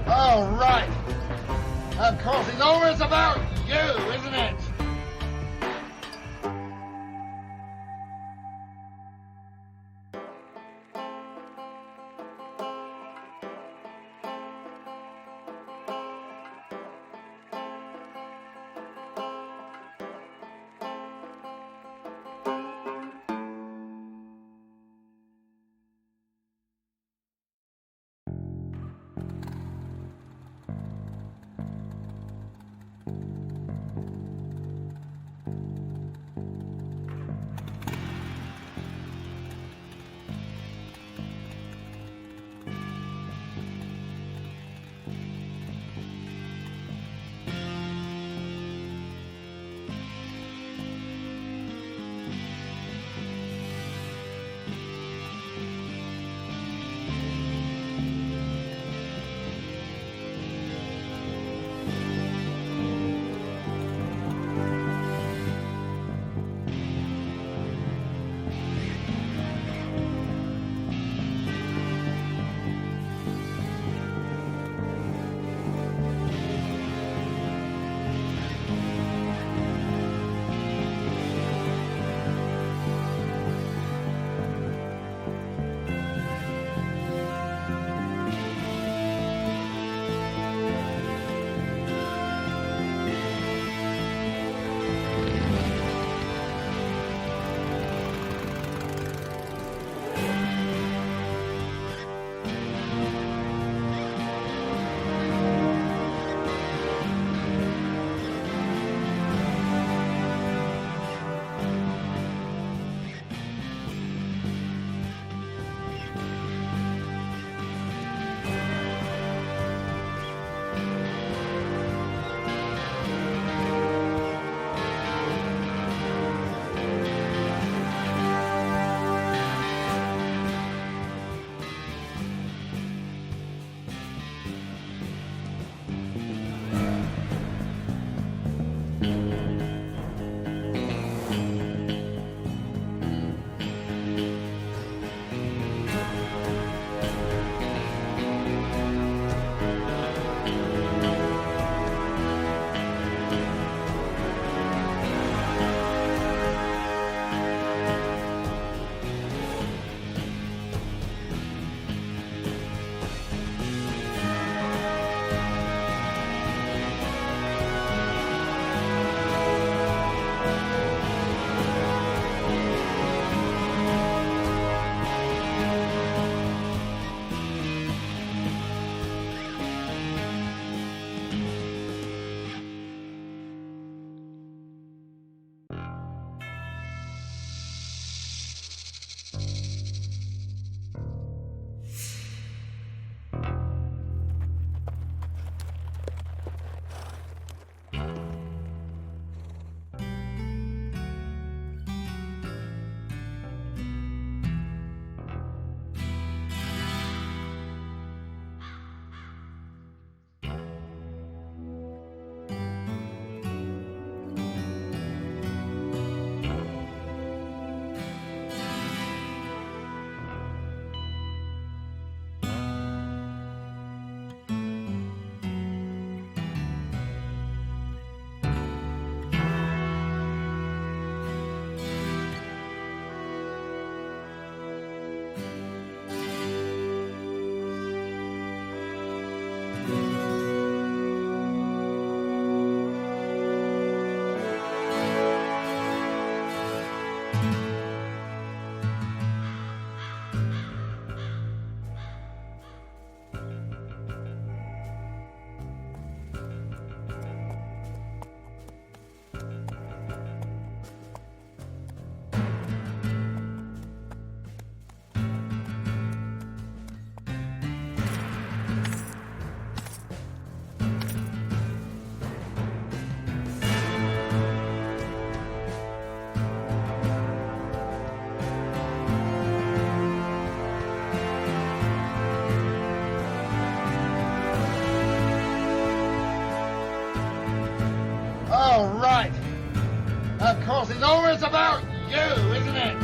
All right. Of course, it's always about you, isn't it? course, it's always about you, isn't it?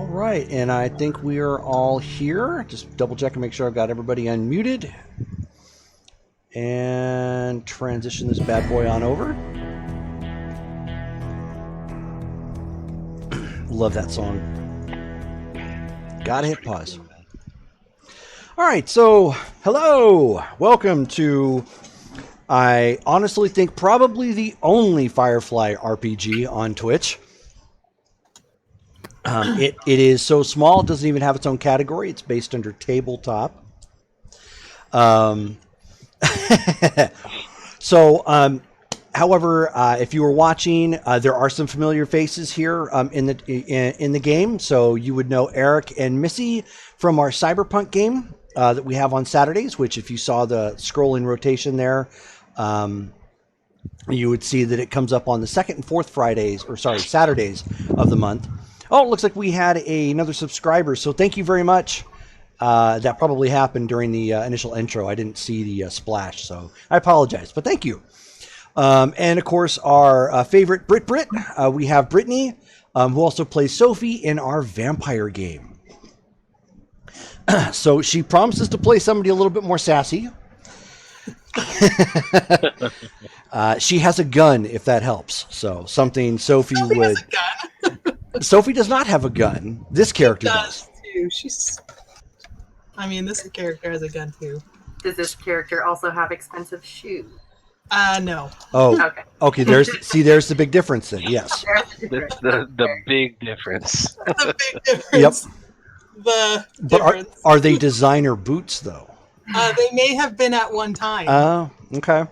Right, and I think we are all here. Just double check and make sure I've got everybody unmuted. And transition this bad boy on over. Love that song. Gotta hit pause. All right, so hello. Welcome to, I honestly think, probably the only Firefly RPG on Twitch. It is so small, it doesn't even have its own category. It's based under tabletop. However, if you were watching, there are some familiar faces here in the game. So you would know Eric and Missy from our Cyberpunk game that we have on Saturdays, which if you saw the scrolling rotation there, you would see that it comes up on the second and fourth Saturdays of the month. Oh, it looks like we had another subscriber, so thank you very much. That probably happened during the initial intro. I didn't see the splash, so I apologize, but thank you. And of course, our favorite Brit, we have Brittany, who also plays Sophie in our vampire game. So she promises to play somebody a little bit more sassy. She has a gun, if that helps. So something Sophie would. Sophie does not have a gun. This character does. Too. This character has a gun too. Does this character also have expensive shoes? No. Oh, okay. There's the big difference then. Yes. The big difference. The big difference. Yep. The But difference. are they designer boots though? They may have been at one time. Oh, okay.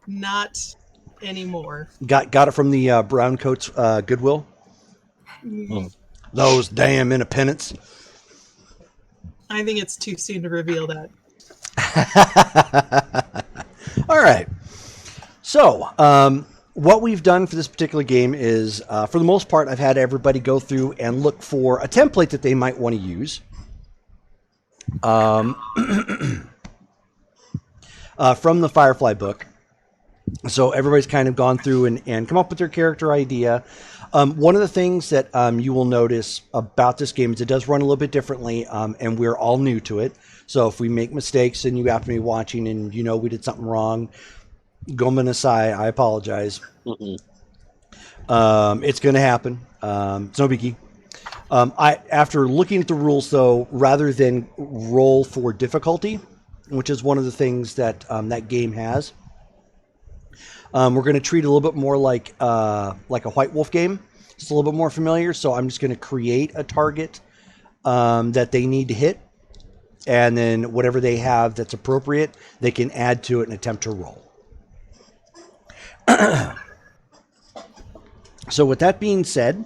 Not anymore. Got it from the brown coats Goodwill. Those damn independents. I think it's too soon to reveal that. All right. So, what we've done for this particular game is, for the most part, I've had everybody go through and look for a template that they might want to use. From the Firefly book. So everybody's kind of gone through and come up with their character idea. One of the things that you will notice about this game is it does run a little bit differently, and we're all new to it. So if we make mistakes and you happen to be watching and you know we did something wrong, Gomen aside, I apologize. It's going to happen. It's no biggie. After looking at the rules, though, rather than roll for difficulty, which is one of the things that that game has, we're going to treat it a little bit more like a White Wolf game. It's a little bit more familiar, so I'm just going to create a target that they need to hit, and then whatever they have that's appropriate, they can add to it and attempt to roll. So with that being said,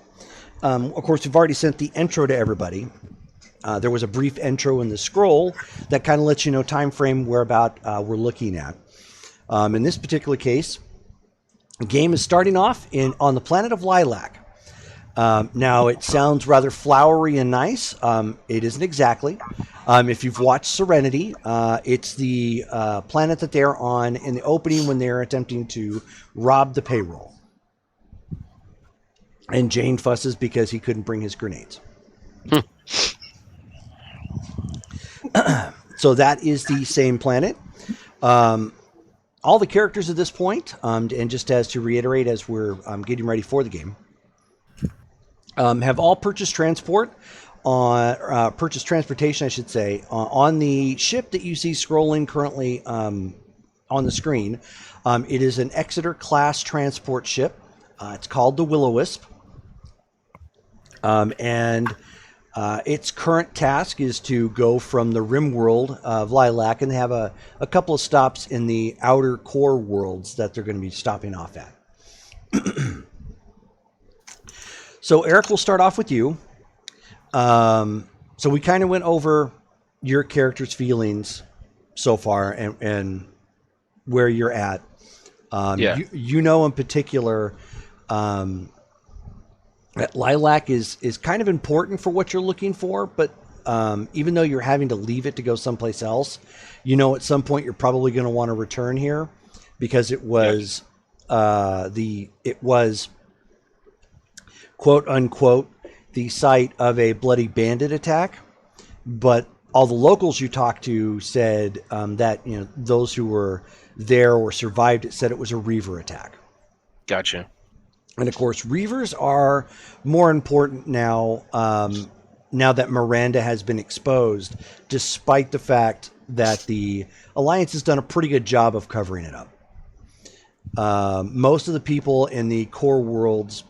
of course, we've already sent the intro to everybody. There was a brief intro in the scroll that kind of lets you know time frame whereabout we're looking at. In this particular case, the game is starting off on the planet of Lilac. Now, it sounds rather flowery and nice. It isn't exactly. If you've watched Serenity, it's the planet that they're on in the opening when they're attempting to rob the payroll. And Jane fusses because he couldn't bring his grenades. So that is the same planet. All the characters at this point, and just as to reiterate as we're getting ready for the game, have all purchased transportation, I should say, on the ship that you see scrolling currently on the screen. It is an Exeter class transport ship. It's called the Will-O-Wisp. And its current task is to go from the rim world of Lilac, and they have a couple of stops in the outer core worlds that they're going to be stopping off at. So Eric, we'll start off with you. So we kind of went over your character's feelings so far and where you're at. You know in particular that Lilac is kind of important for what you're looking for, but even though you're having to leave it to go someplace else, you know at some point you're probably going to want to return here because it was quote unquote the site of a bloody bandit attack, but all the locals you talked to said that those who were there or survived it said it was a Reaver attack. Gotcha. And of course, Reavers are more important now, now that Miranda has been exposed, despite the fact that the Alliance has done a pretty good job of covering it up. Most of the people in the core worlds,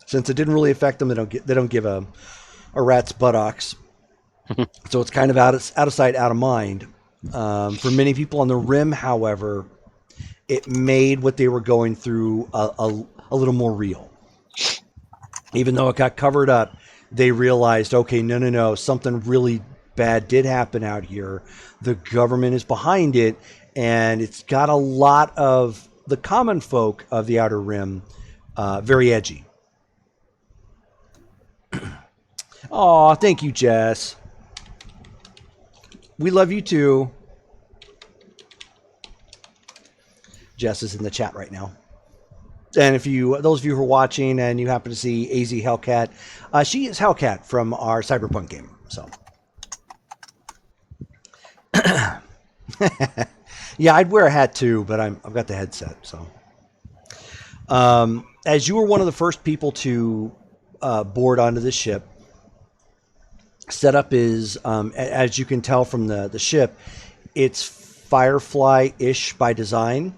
since it didn't really affect them, they don't give a rat's buttocks. So it's kind of out of sight, out of mind. For many people on the rim, however, it made what they were going through a little more real. Even though it got covered up, they realized, okay, no, something really bad did happen out here. The government is behind it, and it's got a lot of the common folk of the Outer Rim very edgy. Aw, thank you, Jess. We love you too. Jess is in the chat right now. And if those of you who are watching and you happen to see AZ Hellcat, she is Hellcat from our Cyberpunk game. So, yeah, I'd wear a hat too, but I've got the headset. So, as you were one of the first people to board onto this ship, setup is, as you can tell from the ship, it's Firefly-ish by design.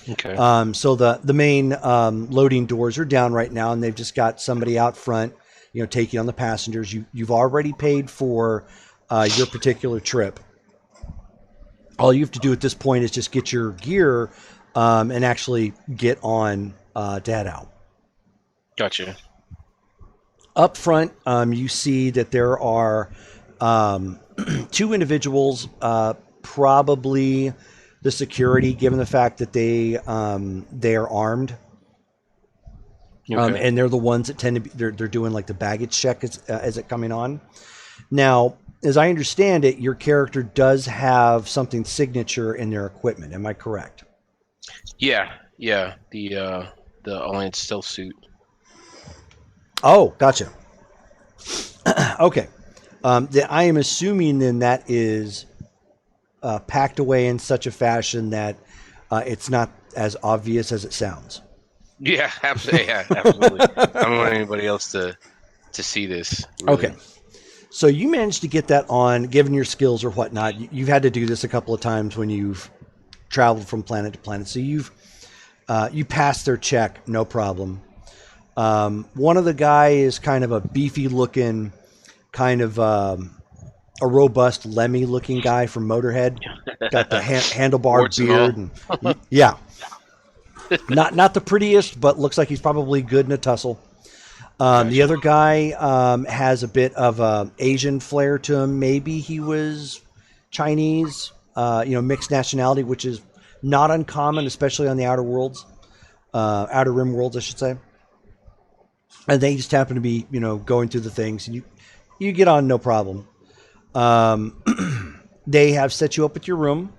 Okay. So the main loading doors are down right now, and they've just got somebody out front, taking on the passengers. You've already paid for your particular trip. All you have to do at this point is just get your gear and actually get on to head out. Gotcha. Up front, you see that there are two individuals, probably the security, given the fact that they are armed, Okay. and they're the ones that tend to be they're doing like the baggage check as it coming on. Now, as I understand it, your character does have something signature in their equipment. Am I correct? Yeah. The Alliance stealth suit. Oh, gotcha. Okay. I am assuming then that is packed away in such a fashion that it's not as obvious as it sounds. Yeah, absolutely. Yeah, absolutely. I don't want anybody else to see this. Really. Okay. So you managed to get that on, given your skills or whatnot. You've had to do this a couple of times when you've traveled from planet to planet. So you passed their check, no problem. One of the guy is kind of a beefy looking, kind of a robust Lemmy looking guy from Motorhead. Got the handlebar Warts beard and and yeah. Not the prettiest, but looks like he's probably good in a tussle. The other guy has a bit of Asian flair to him. Maybe he was Chinese, mixed nationality, which is not uncommon, especially on the outer rim worlds, I should say. And they just happen to be, going through the things, and you get on no problem. They have set you up with your room,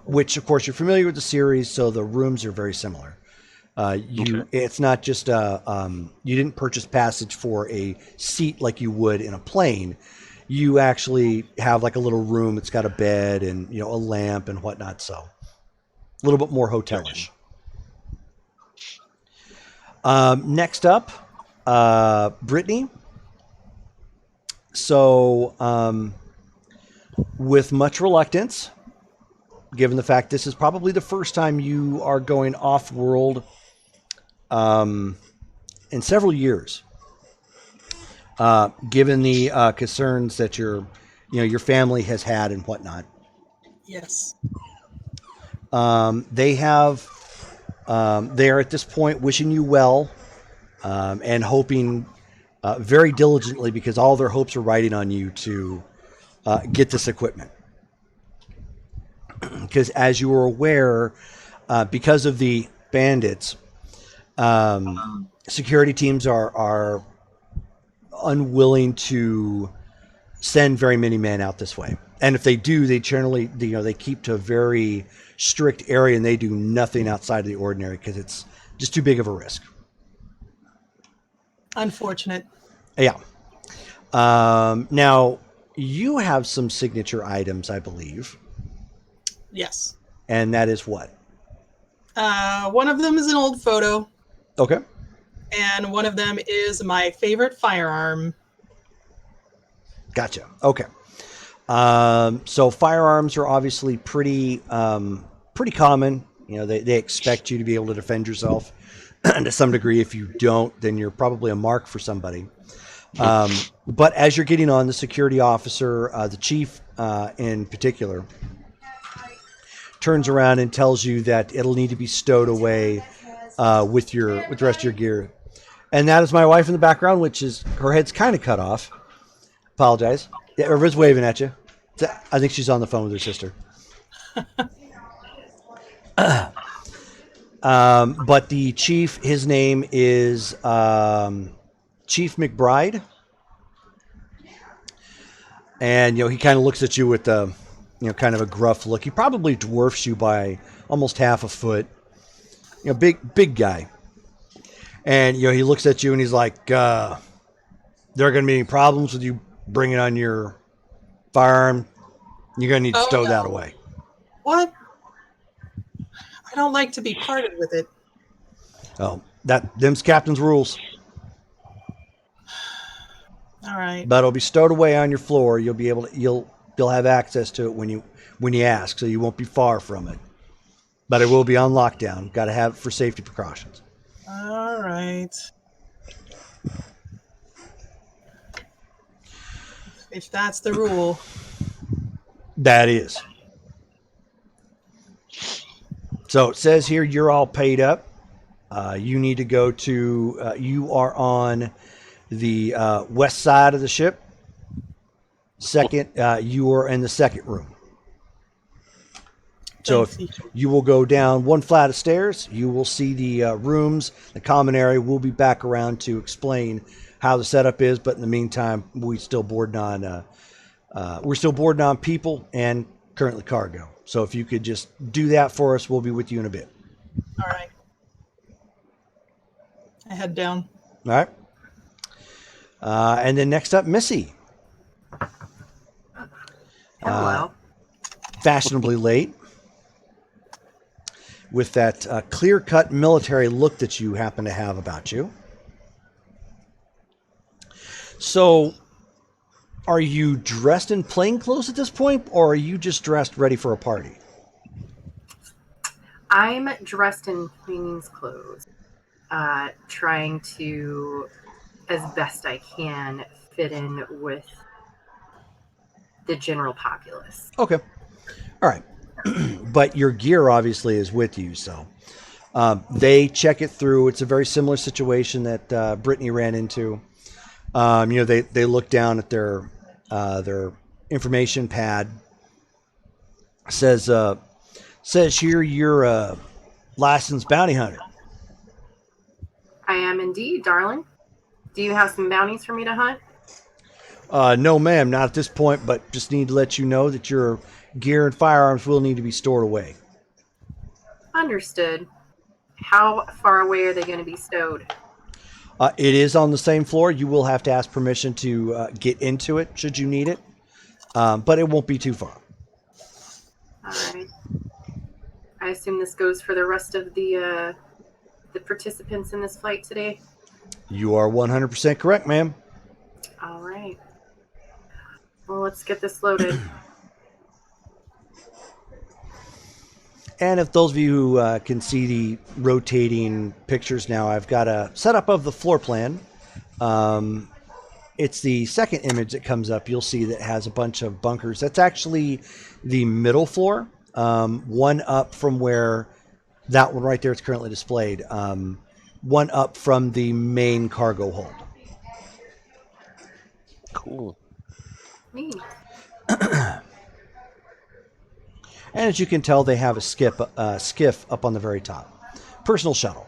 which, of course, you're familiar with the series, so the rooms are very similar. It's not just you didn't purchase passage for a seat like you would in a plane. You actually have like a little room. It's got a bed and a lamp and whatnot. So a little bit more hotelish. Next up, Brittany. So with much reluctance, given the fact this is probably the first time you are going off-world in several years, given the concerns that your family has had and whatnot. Yes. They are at this point wishing you well and hoping very diligently, because all their hopes are riding on you to get this equipment. Because as you are aware, because of the bandits, security teams are unwilling to send very many men out this way. And if they do, they generally, they keep to a very strict area, and they do nothing outside of the ordinary because it's just too big of a risk. Unfortunate. Yeah. Now, you have some signature items, I believe. Yes. And that is what? One of them is an old photo, Okay. and one of them is my favorite firearm. Gotcha. Okay. So firearms are obviously pretty common. They expect you to be able to defend yourself to some degree. If you don't, then you're probably a mark for somebody. But as you're getting on, the security officer, the chief in particular, turns around and tells you that it'll need to be stowed away with the rest of your gear. And that is my wife in the background, which is her head's kind of cut off. Apologize. Yeah, everyone's waving at you. I think she's on the phone with her sister. But the chief, his name is Chief McBride. And, he kind of looks at you with kind of a gruff look. He probably dwarfs you by almost half a foot. Big guy. And, he looks at you and he's like, there are going to be any problems with you bringing on your firearm? You're going to need to stow that away. What? I don't like to be parted with it. Oh, them's captain's rules. All right. But it'll be stowed away on your floor. You'll be able to you'll have access to it when you ask, so you won't be far from it. But it will be on lockdown. Got to have it for safety precautions. All right. If that's the rule. That is. So it says here you're all paid up. You need to go to. You are on the west side of the ship. Second, you are in the second room. So if you will go down one flight of stairs, you will see the rooms, the common area. We'll be back around to explain how the setup is. But in the meantime, we're still boarding on people and currently cargo. So if you could just do that for us, we'll be with you in a bit. All right. I head down. All right. And then next up, Missy. Hello. Fashionably late. With that clear-cut military look that you happen to have about you. So, are you dressed in plain clothes at this point, or are you just dressed ready for a party? I'm dressed in plain's clothes, trying to, as best I can, fit in with the general populace. Okay. All right. But your gear obviously is with you, so they check it through. It's a very similar situation that Brittany ran into. They look down at their information pad. Says here you're a licensed bounty hunter. I am indeed, darling. Do you have some bounties for me to hunt? No, ma'am, not at this point, but just need to let you know that your gear and firearms will need to be stored away. Understood. How far away are they going to be stowed? It is on the same floor. You will have to ask permission to get into it should you need it, but it won't be too far. All right. I assume this goes for the rest of the participants in this flight today? You are 100% correct, ma'am. All right. Well, let's get this loaded. And if those of you who can see the rotating pictures now, I've got a setup of the floor plan. It's the second image that comes up. You'll see that has a bunch of bunkers. That's actually the middle floor, one up from where that one right there is currently displayed, one up from the main cargo hold. Cool. Me. And as you can tell, they have a skiff up on the very top. Personal shuttle.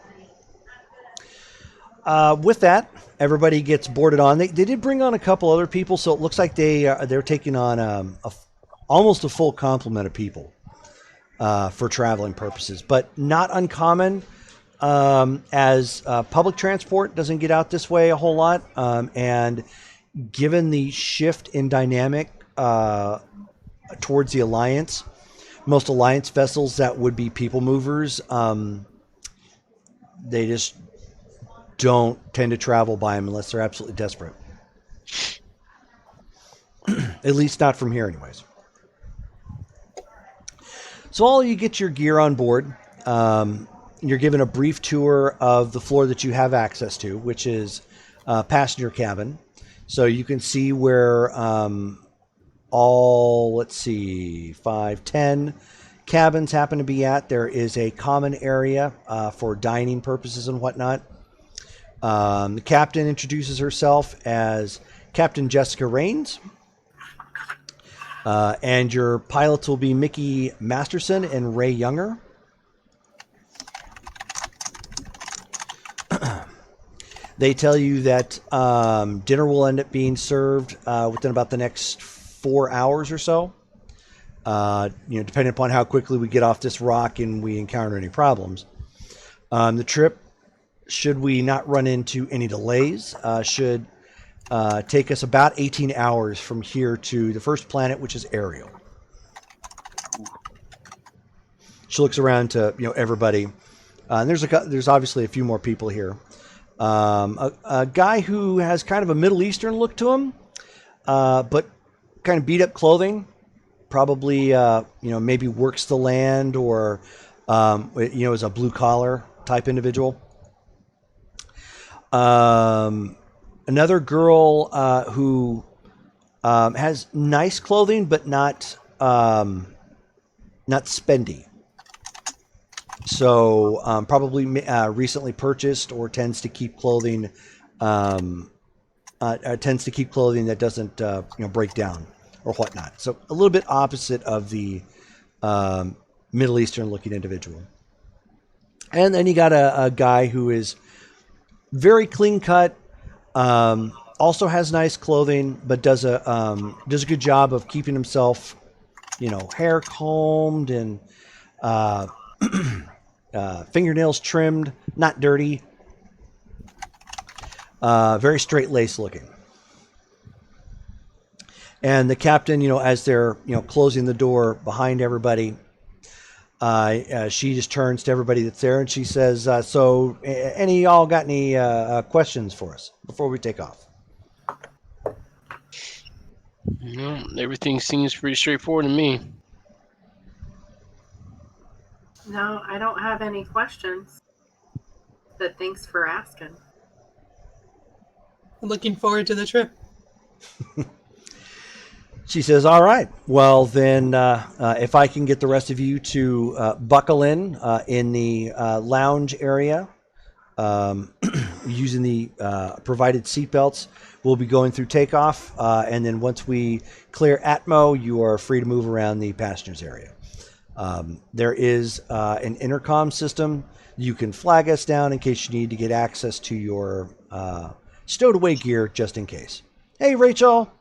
With that, everybody gets boarded on. They did bring on a couple other people, so it looks like they're taking on almost a full complement of people for traveling purposes, but not uncommon as public transport doesn't get out this way a whole lot. And given the shift in dynamic towards the Alliance, most Alliance vessels that would be people movers, they just don't tend to travel by them unless they're absolutely desperate. At least not from here anyways. So all you get your gear on board. You're given a brief tour of the floor that you have access to, which is passenger cabin. So you can see where all, 10 cabins happen to be at. There is a common area for dining purposes and whatnot. The captain introduces herself as Captain Jessica Rains. And your pilots will be Mickey Masterson and Ray Younger. They tell you that dinner will end up being served within about the next 4 hours or so. Depending upon how quickly we get off this rock and we encounter any problems. The trip, should we not run into any delays, should take us about 18 hours from here to the first planet, which is Ariel. She looks around to everybody. And there's obviously a few more people here. A guy who has kind of a Middle Eastern look to him, but kind of beat up clothing. Probably, maybe works the land or, is a blue collar type individual. Another girl who has nice clothing, but not spendy. So probably recently purchased, or tends to keep clothing that doesn't break down or whatnot. So a little bit opposite of the Middle Eastern looking individual. And then you got a guy who is very clean cut, also has nice clothing, but does a good job of keeping himself, hair combed and fingernails trimmed, not dirty, very straight laced looking. And the captain, as they're closing the door behind everybody, she just turns to everybody that's there and she says, "So, any of y'all got any questions for us before we take off?" Everything seems pretty straightforward to me. No, I don't have any questions. But thanks for asking. Looking forward to the trip. She says, "All right. Well, then, if I can get the rest of you to buckle in the lounge area, using the provided seatbelts, we'll be going through takeoff. And then once we clear Atmo, you are free to move around the passengers area. There is an intercom system. You can flag us down in case you need to get access to your stowed away gear, just in case." Hey, Rachel.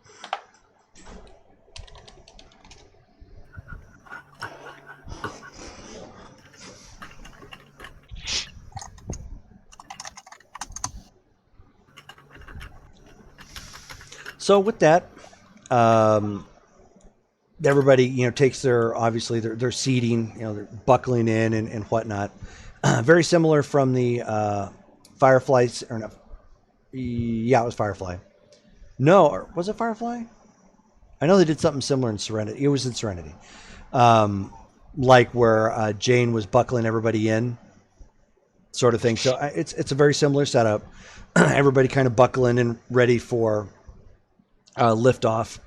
So with that, everybody, takes their seating, they're buckling in and whatnot. Very similar from the Fireflies, or no, yeah, it was Firefly. No, or was it Firefly? I know they did something similar in Serenity. It was in Serenity, like where Jane was buckling everybody in, sort of thing. So it's a very similar setup. Everybody kind of buckling and ready for liftoff.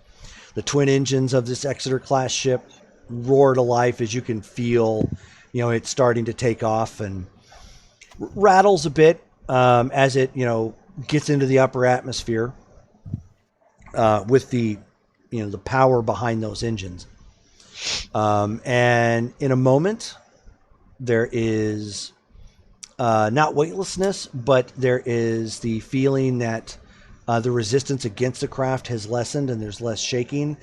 The twin engines of this Exeter class ship roar to life as you can feel, it's starting to take off, and rattles a bit as it, gets into the upper atmosphere with the, the power behind those engines. And in a moment, there is not weightlessness, but there is the feeling that the resistance against the craft has lessened and there's less shaking,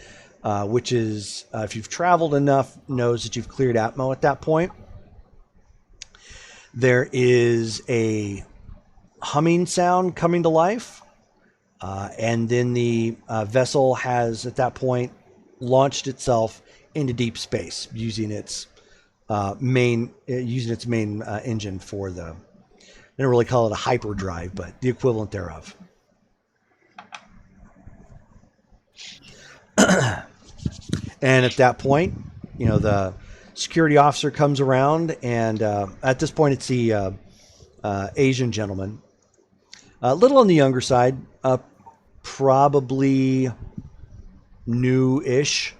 which is, if you've traveled enough, knows that you've cleared Atmo at that point. There is a humming sound coming to life, and then the vessel has, at that point, launched itself into deep space using its main engine for the, I don't really call it a hyperdrive, but the equivalent thereof. And at that point, the security officer comes around, and at this point, it's the Asian gentleman, a little on the younger side, probably new-ish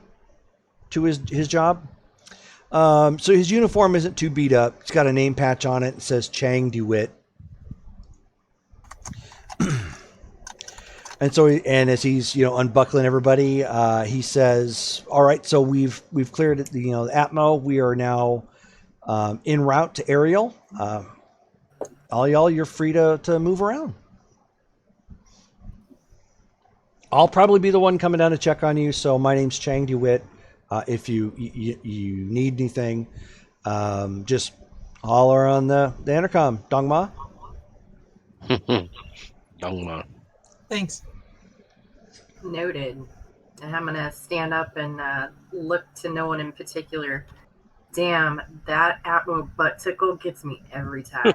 to his job. So his uniform isn't too beat up. It's got a name patch on it. It says Chang DeWitt. And so, as he's unbuckling everybody, he says, "All right, so we've cleared the Atmo. We are now en route to Ariel. All y'all, you're free to move around. I'll probably be the one coming down to check on you. So my name's Chang DeWitt. If you need anything, just holler on the intercom. Dongma." Dongma. Thanks. Noted. And I'm going to stand up and look to no one in particular Damn, that Atmo butt tickle gets me every time.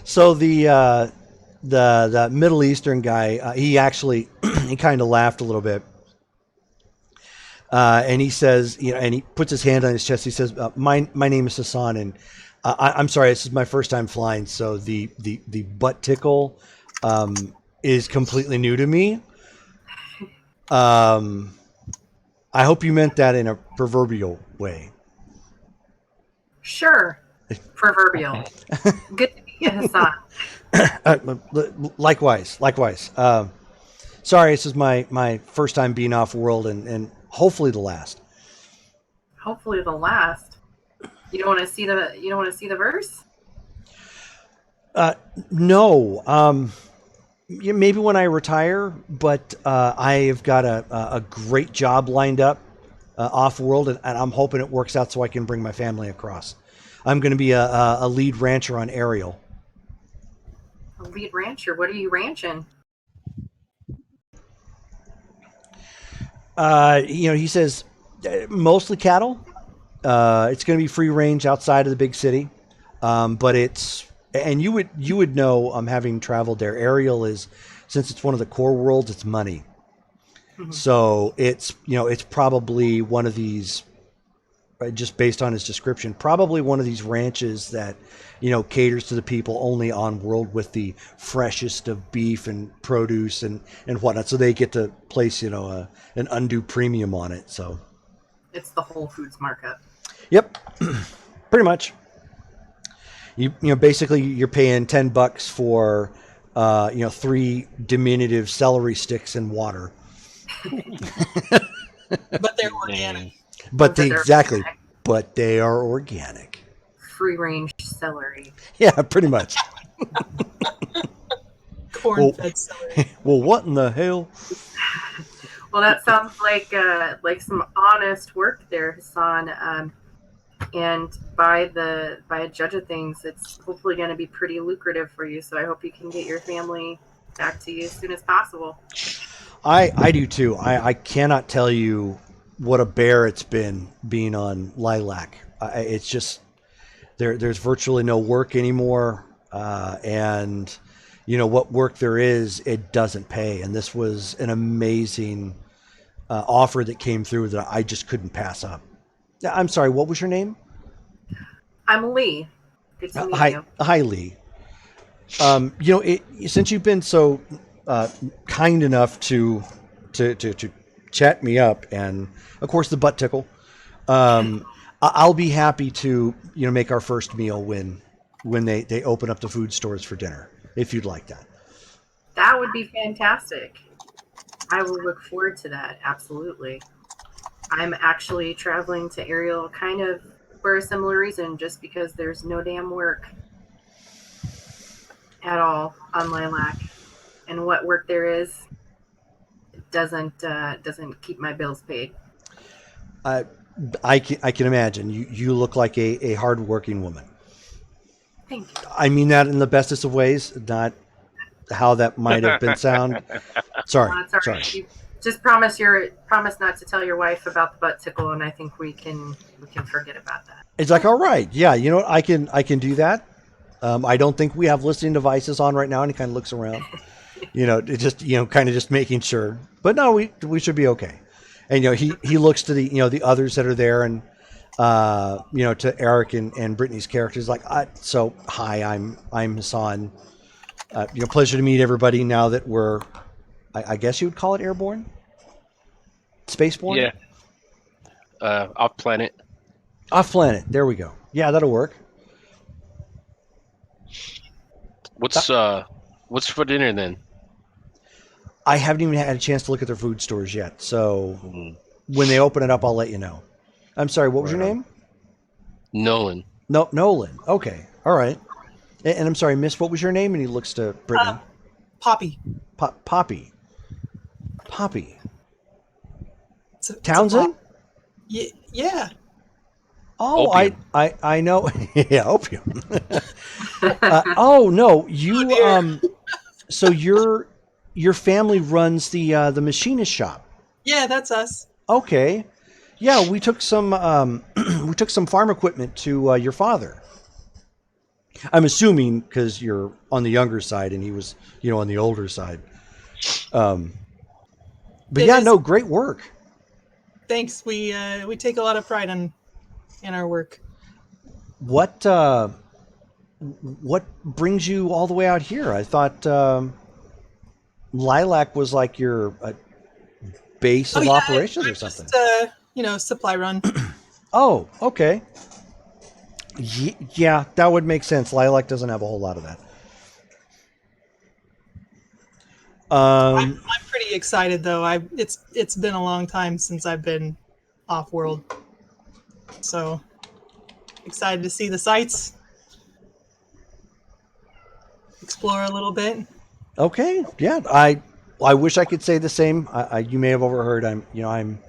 So the Middle Eastern guy, he actually he kind of laughed a little bit, and he says, and he puts his hand on his chest. He says, "My name is Hassan, and I'm sorry, this is my first time flying, so the butt tickle is completely new to me. I hope you meant that in a proverbial way." Sure. Proverbial. Good to meet you, Hassan. Likewise. Sorry, this is my first time being off world, and hopefully the last. Hopefully the last. You don't want to see the verse? No. Maybe when I retire, but I've got a great job lined up off world, and I'm hoping it works out so I can bring my family across. I'm going to be a lead rancher on Ariel. A lead rancher? What are you ranching? He says mostly cattle. It's going to be free range outside of the big city, but and you would know, having traveled there. Ariel is, since it's one of the core worlds, it's money. Mm-hmm. So it's probably one of these, just based on his description, probably one of these ranches that caters to the people only on world with the freshest of beef and produce and whatnot. So they get to place an undue premium on it. So it's the Whole Foods markup. Yep, pretty much. Basically you're paying $10 for 3 diminutive celery sticks and water. But they're organic. But they are organic. Free range celery. Yeah, pretty much. Corn-fed celery. Well, what in the hell? Well, that sounds like some honest work there, Hassan. And by a judge of things, it's hopefully going to be pretty lucrative for you. So I hope you can get your family back to you as soon as possible. I do too. I cannot tell you what a bear it's been being on Lilac. It's just there's virtually no work anymore, and what work there is, it doesn't pay. And this was an amazing offer that came through that I just couldn't pass up. I'm sorry, what was your name? I'm Lee. Good to meet you. Hi, Lee. Since you've been so kind enough to chat me up, and of course the butt tickle, I'll be happy to make our first meal when they open up the food stores for dinner, if you'd like that. That would be fantastic. I will look forward to that. Absolutely. I'm actually traveling to Ariel kind of for a similar reason, just because there's no damn work at all on Lilac, and what work there is doesn't keep my bills paid. I can imagine. You look like a hardworking woman. Thank you. I mean that in the bestest of ways, not how that might have been sound. Sorry. Well, that's all right. You just promise not to tell your wife about the butt tickle, and I think we can forget about that. It's like, all right, yeah, you know what, I can do that. I don't think we have listening devices on right now, and he kind of looks around. It just kind of just making sure. But no, we should be okay. And he looks to the others that are there, and to Eric and Brittany's characters, like, so hi, I'm Hassan. Pleasure to meet everybody now that we're, I guess you would call it airborne? Spaceborne? Yeah. Off planet. Off planet. There we go. Yeah, that'll work. What's for dinner then? I haven't even had a chance to look at their food stores yet. So when they open it up, I'll let you know. I'm sorry, what was your name? Nolan. No, Nolan. Okay. All right. And I'm sorry, Miss, what was your name? And he looks to Brittany. Poppy. Poppy. It's Townsend? Yeah. Oh, Opium. I know. Yeah, opium. Oh no, you so your family runs the machinist shop. Yeah, that's us. Okay. Yeah, we took some we took some farm equipment to your father. I'm assuming because you're on the younger side and he was, on the older side. But It yeah, is- no, great work. Thanks. We take a lot of pride in our work. What brings you all the way out here? I thought Lilac was like your base of operations or something. Just supply run. Oh, okay. Yeah, that would make sense. Lilac doesn't have a whole lot of that. I'm pretty excited though. It's been a long time since I've been off world, so excited to see the sights, explore a little bit. Okay, yeah. I wish I could say the same. You may have overheard. I'm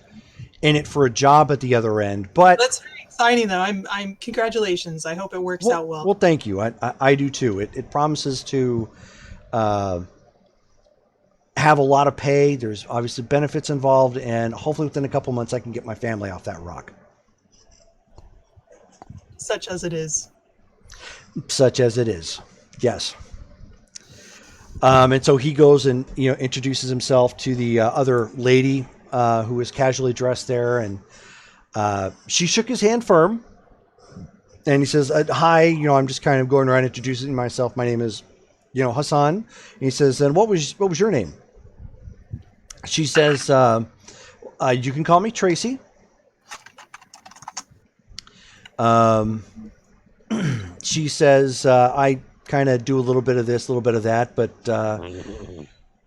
in it for a job at the other end, but That's very exciting though. I'm congratulations. I hope it works out well. Well, thank you. I do too. It promises to have a lot of pay. There's obviously benefits involved, and hopefully within a couple months I can get my family off that rock. Such as it is. Such as it is. Yes. And so he goes and introduces himself to the other lady who was casually dressed there, and she shook his hand firm, and he says, "Hi, I'm just kind of going around introducing myself. My name is, Hassan." And he says, "And what was your name?" She says, "You can call me Tracy." She says, "I kind of do a little bit of this, a little bit of that, but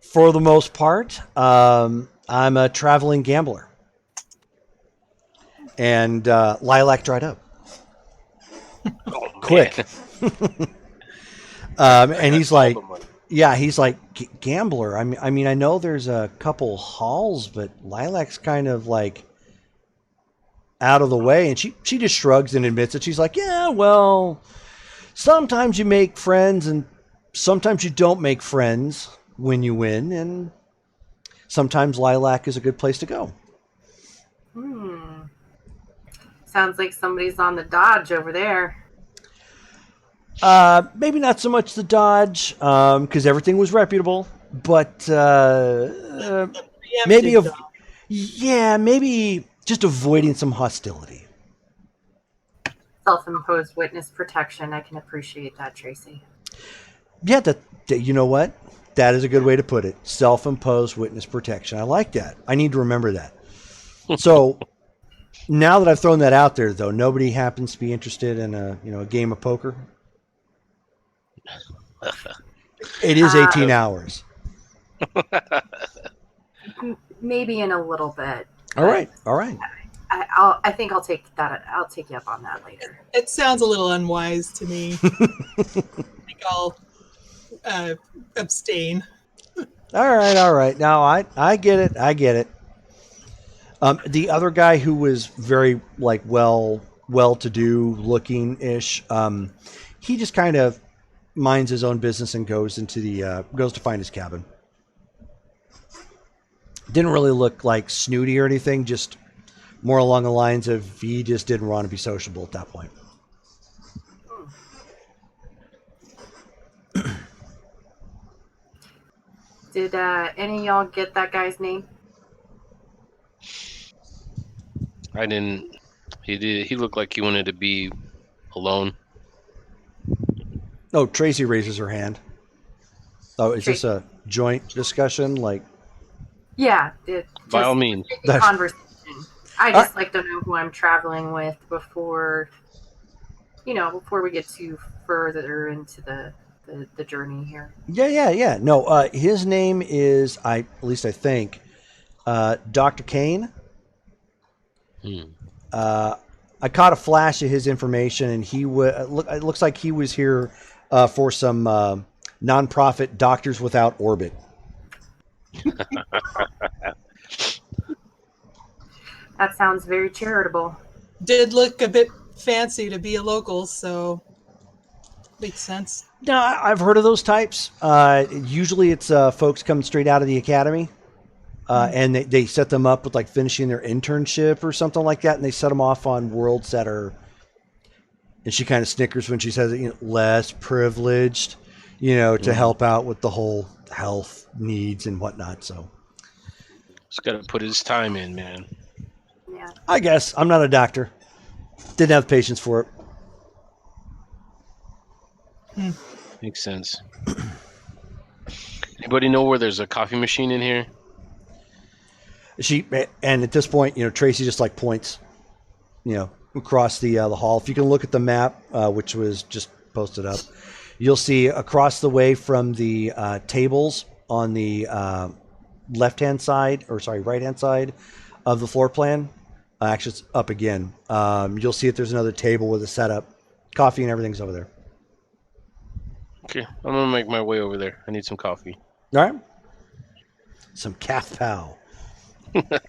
for the most part, I'm a traveling gambler." And Lilac dried up. Quick. And he's like, gambler. I mean, I know there's a couple halls, but Lilac's kind of like out of the way. And she just shrugs and admits it. She's like, yeah, well, sometimes you make friends and sometimes you don't make friends when you win. And sometimes Lilac is a good place to go. Sounds like somebody's on the dodge over there. Maybe not so much the dodge, because everything was reputable, but maybe maybe just avoiding some hostility. Self-imposed witness protection. I can appreciate that, Tracy. Yeah, that you know what? That is a good way to put it. Self-imposed witness protection. I like that. I need to remember that. So now that I've thrown that out there, though, nobody happens to be interested in a game of poker. It is 18 hours. Maybe in a little bit. All right. I think I'll take that. I'll take you up on that later. It sounds a little unwise to me. I think I'll abstain. All right. Now I get it. The other guy who was very well-to-do looking ish, he just kind of minds his own business and goes to find his cabin. Didn't really look like snooty or anything, just more along the lines of he just didn't want to be sociable at that point. Did any of y'all get that guy's name? I didn't. He did. He looked like he wanted to be alone. Oh, Tracy raises her hand. Oh, is this a joint discussion? Yeah. By all means. Conversation. I just like to know who I'm traveling with before we get too further into the journey here. Yeah. No, his name is, at least I think, Dr. Kane. I caught a flash of his information, and it looks like he was here for some nonprofit Doctors Without Orbit. That sounds very charitable. Did look a bit fancy to be a local, so makes sense. No, I've heard of those types. Usually it's folks coming straight out of the academy. and they set them up with like finishing their internship or something like that, and they set them off on worlds that are. And she kind of snickers when she says it, less privileged, to help out with the whole health needs and whatnot. So, Just got to put his time in, man. Yeah. I guess I'm not a doctor. Didn't have patience for it. Makes sense. Anybody know where there's a coffee machine in here? And at this point, Tracy just like points, across the hall. If you can look at the map, which was just posted up, you'll see across the way from the tables on the right-hand side of the floor plan. Actually, it's up again. You'll see that there's another table with a setup, coffee and everything's over there. Okay, I'm gonna make my way over there. I need some coffee. All right. Some calf pow.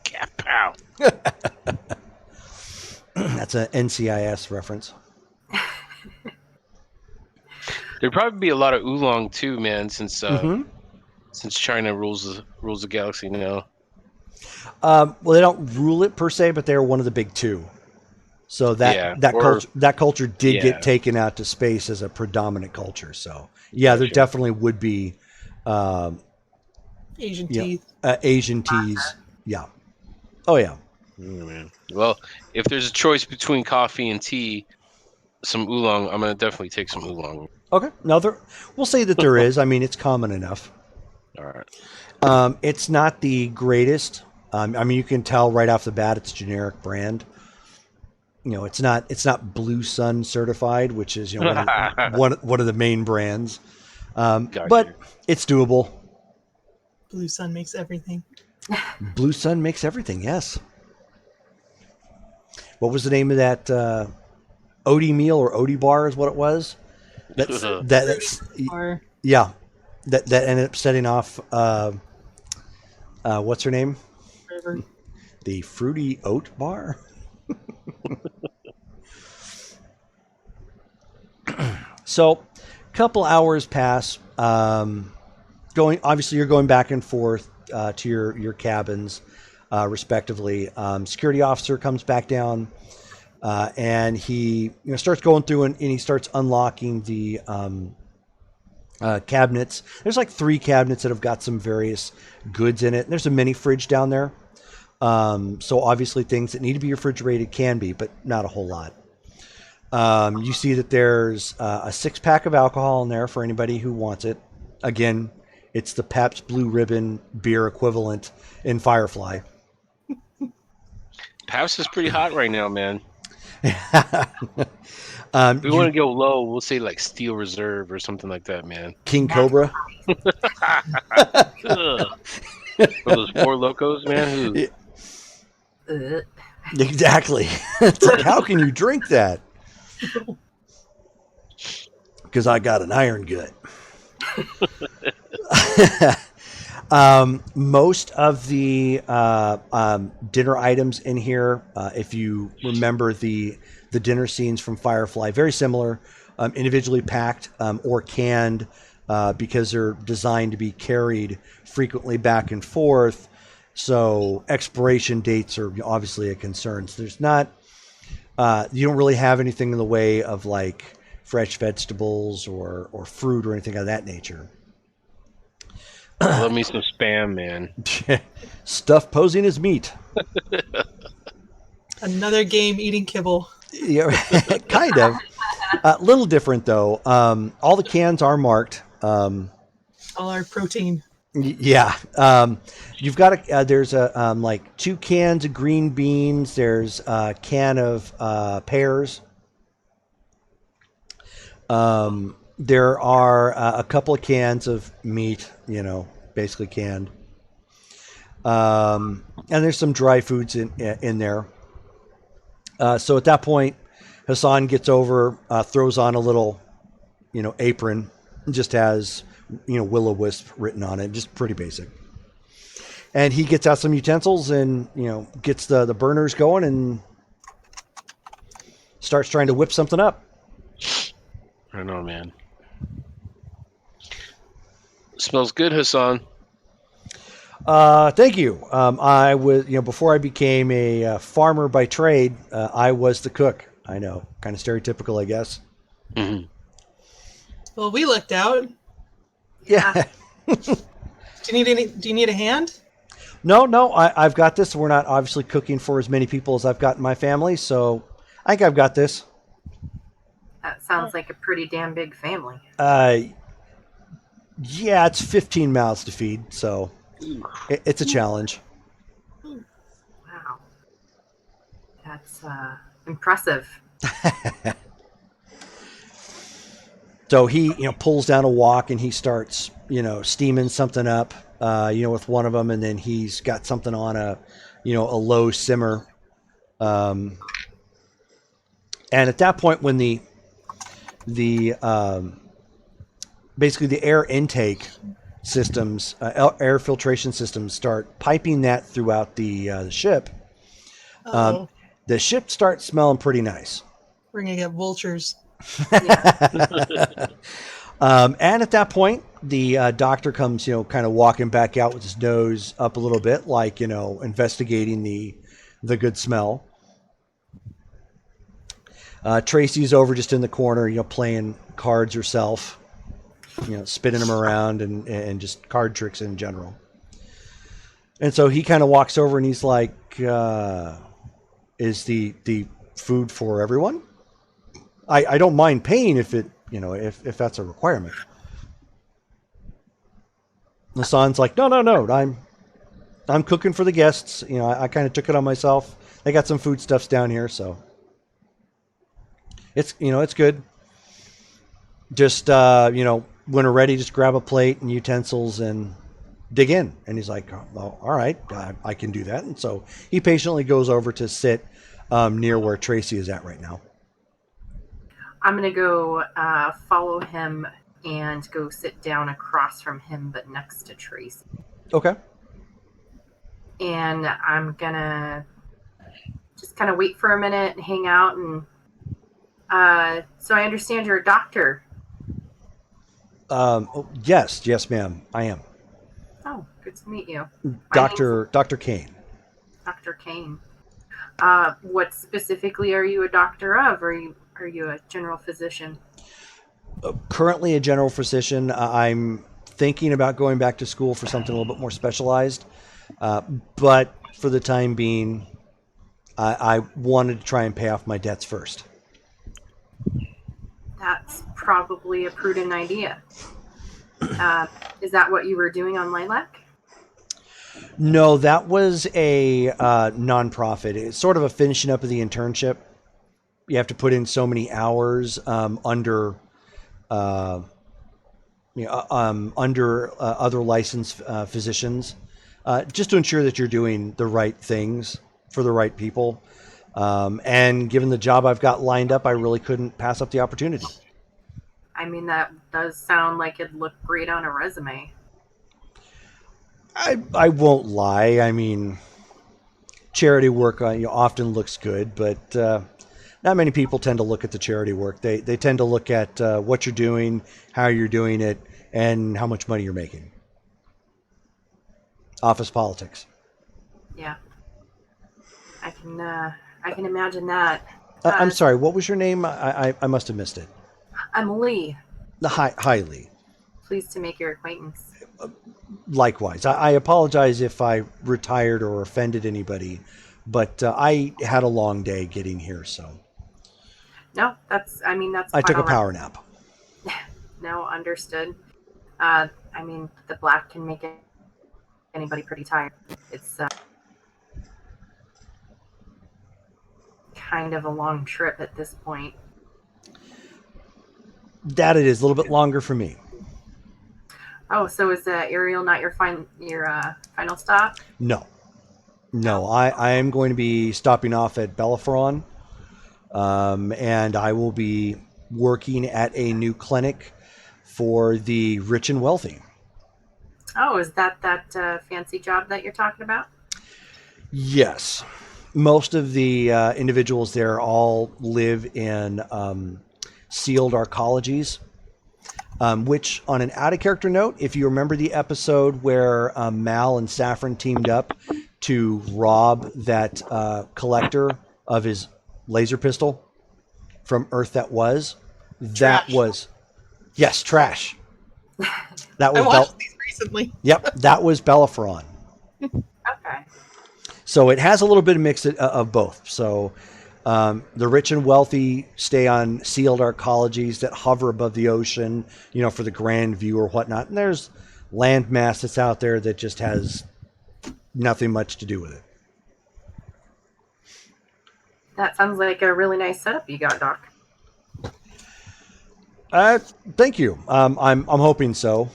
Cat pow. That's an NCIS reference. There'd probably be a lot of oolong too, man, since China rules the galaxy now. Well, they don't rule it per se, but they're one of the big two. So that culture did get taken out to space as a predominant culture. So yeah, there definitely would be Asian teeth. Asian teas. Yeah. Oh yeah. Man. Well, if there's a choice between coffee and tea, some oolong, I'm gonna definitely take some oolong. Okay. No, we'll say that there is. I mean, it's common enough. All right. It's not the greatest. I mean, you can tell right off the bat it's a generic brand. It's not Blue Sun certified, which is one of the main brands. But it's doable. Blue Sun makes everything. Blue Sun makes everything. Yes. What was the name of that Odie meal or Odie bar? Is what it was. That's yeah. That ended up setting off. What's her name? River. The Fruity Oat Bar. So, a couple hours pass. Obviously, you're going back and forth to your cabins, respectively. Security officer comes back down, and he starts going through and he starts unlocking the cabinets. There's like 3 cabinets that have got some various goods in it. There's a mini fridge down there. So obviously things that need to be refrigerated can be, but not a whole lot. You see that there's a 6-pack of alcohol in there for anybody who wants it. Again, it's the Pabst Blue Ribbon beer equivalent in Firefly. Pabst is pretty hot right now, man. We want to go low. We'll say like Steel Reserve or something like that, man. King Cobra. For those 4 locos, man. Exactly. It's like, how can you drink that? Because I got an iron gut. Most of the dinner items in here, if you remember the dinner scenes from Firefly, very similar, individually packed or canned because they're designed to be carried frequently back and forth. So expiration dates are obviously a concern. So there's not, you don't really have anything in the way of like fresh vegetables or fruit or anything of that nature. Love me some Spam, man. Stuff posing as meat. Another game eating kibble. Yeah, kind of. A little different though. All the cans are marked. All our protein. Yeah. You've got there's a like 2 cans of green beans. There's a can of pears. There are a couple of cans of meat, basically canned. And there's some dry foods in there. So at that point, Hassan gets over, throws on a little, apron, and just has, Will-O-Wisp written on it, just pretty basic. And he gets out some utensils and, gets the burners going and starts trying to whip something up. I know, man. Smells good, Hassan. Thank you. I was, before I became a farmer by trade, I was the cook. I know, kind of stereotypical, I guess. Mm-hmm. Well, we looked out. Yeah. Do you need a hand? No, I've got this. We're not obviously cooking for as many people as I've got in my family, so I think I've got this. That sounds like a pretty damn big family. Yeah, it's 15 mouths to feed, so it's a challenge. Wow. That's impressive. So he, pulls down a wok and he starts, steaming something up, with one of them, and then he's got something on a low simmer. And at that point, when the basically the air intake systems, air filtration systems, start piping that throughout the ship, the ship starts smelling pretty nice. We're gonna get vultures. Yeah. And at that point, the doctor comes, kind of walking back out with his nose up a little bit, like, investigating the good smell. Tracy's over just in the corner, playing cards herself, spinning them around and just card tricks in general. And so he kind of walks over and he's like, is the food for everyone? I don't mind paying if it, if that's a requirement. Hassan's like, no, I'm cooking for the guests. I kind of took it on myself. They got some foodstuffs down here, so it's, it's good. Just, when we're ready, just grab a plate and utensils and dig in. And he's like, oh, all right, I can do that. And so he patiently goes over to sit near where Tracy is at right now. I'm going to go follow him and go sit down across from him, but next to Tracy. Okay. And I'm going to just kind of wait for a minute and hang out. And so I understand you're a doctor. Yes, ma'am, I am. Oh, good to meet you. Dr. Kane. Dr. Kane. What specifically are you a doctor of? Are you a general physician? Currently a general physician. I'm thinking about going back to school for something a little bit more specialized. But for the time being, I wanted to try and pay off my debts first. That's probably a prudent idea. Is that what you were doing on Lilac? No, that was a nonprofit. It's sort of a finishing up of the internship. You have to put in so many hours under other licensed physicians, just to ensure that you're doing the right things for the right people. And given the job I've got lined up, I really couldn't pass up the opportunity. I mean, that does sound like it'd look great on a resume. I won't lie. I mean, charity work often looks good, but not many people tend to look at the charity work. They tend to look at what you're doing, how you're doing it, and how much money you're making. Office politics. Yeah, I can imagine that. I'm sorry. What was your name? I must have missed it. I'm Lee. Hi, Lee. Pleased to make your acquaintance. Likewise. I apologize if I retired or offended anybody, but I had a long day getting here, so. No, that's. I took a power nap. No, understood. I mean, the black can make anybody pretty tired. It's kind of a long trip at this point. That it is. A little bit longer for me. Oh, so is Ariel not your final stop? No. I am going to be stopping off at Bellefontaine, and I will be working at a new clinic for the rich and wealthy. Oh, is that fancy job that you're talking about? Yes. Most of the individuals there all live in sealed arcologies. which, on an out-of-character note, if you remember the episode where Mal and Saffron teamed up to rob that collector of his laser pistol from Earth that was, that Trash. was... Yes, trash. That was I watched these recently. Yep, that was Bellerophon. Okay. So it has a little bit of mix of both. So the rich and wealthy stay on sealed arcologies that hover above the ocean, for the grand view or whatnot. And there's landmass that's out there that just has nothing much to do with it. That sounds like a really nice setup you got, Doc. Thank you. I'm hoping so.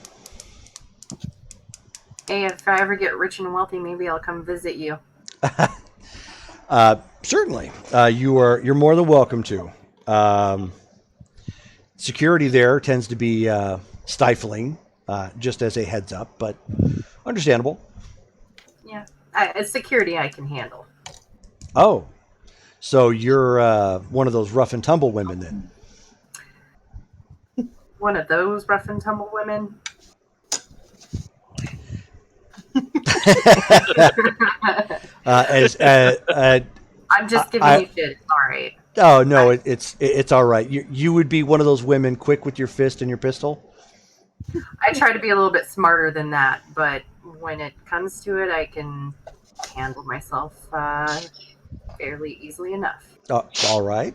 Hey, if I ever get rich and wealthy, maybe I'll come visit you. Certainly, you're more than welcome to. Security there tends to be stifling, just as a heads up, but understandable. Yeah, security I can handle. Oh, so you're one of those rough and tumble women then? One of those rough and tumble women. I'm just giving you shit. It's all right. Oh no, it's all right. You would be one of those women quick with your fist and your pistol. I try to be a little bit smarter than that, but when it comes to it, I can handle myself fairly easily enough. All right.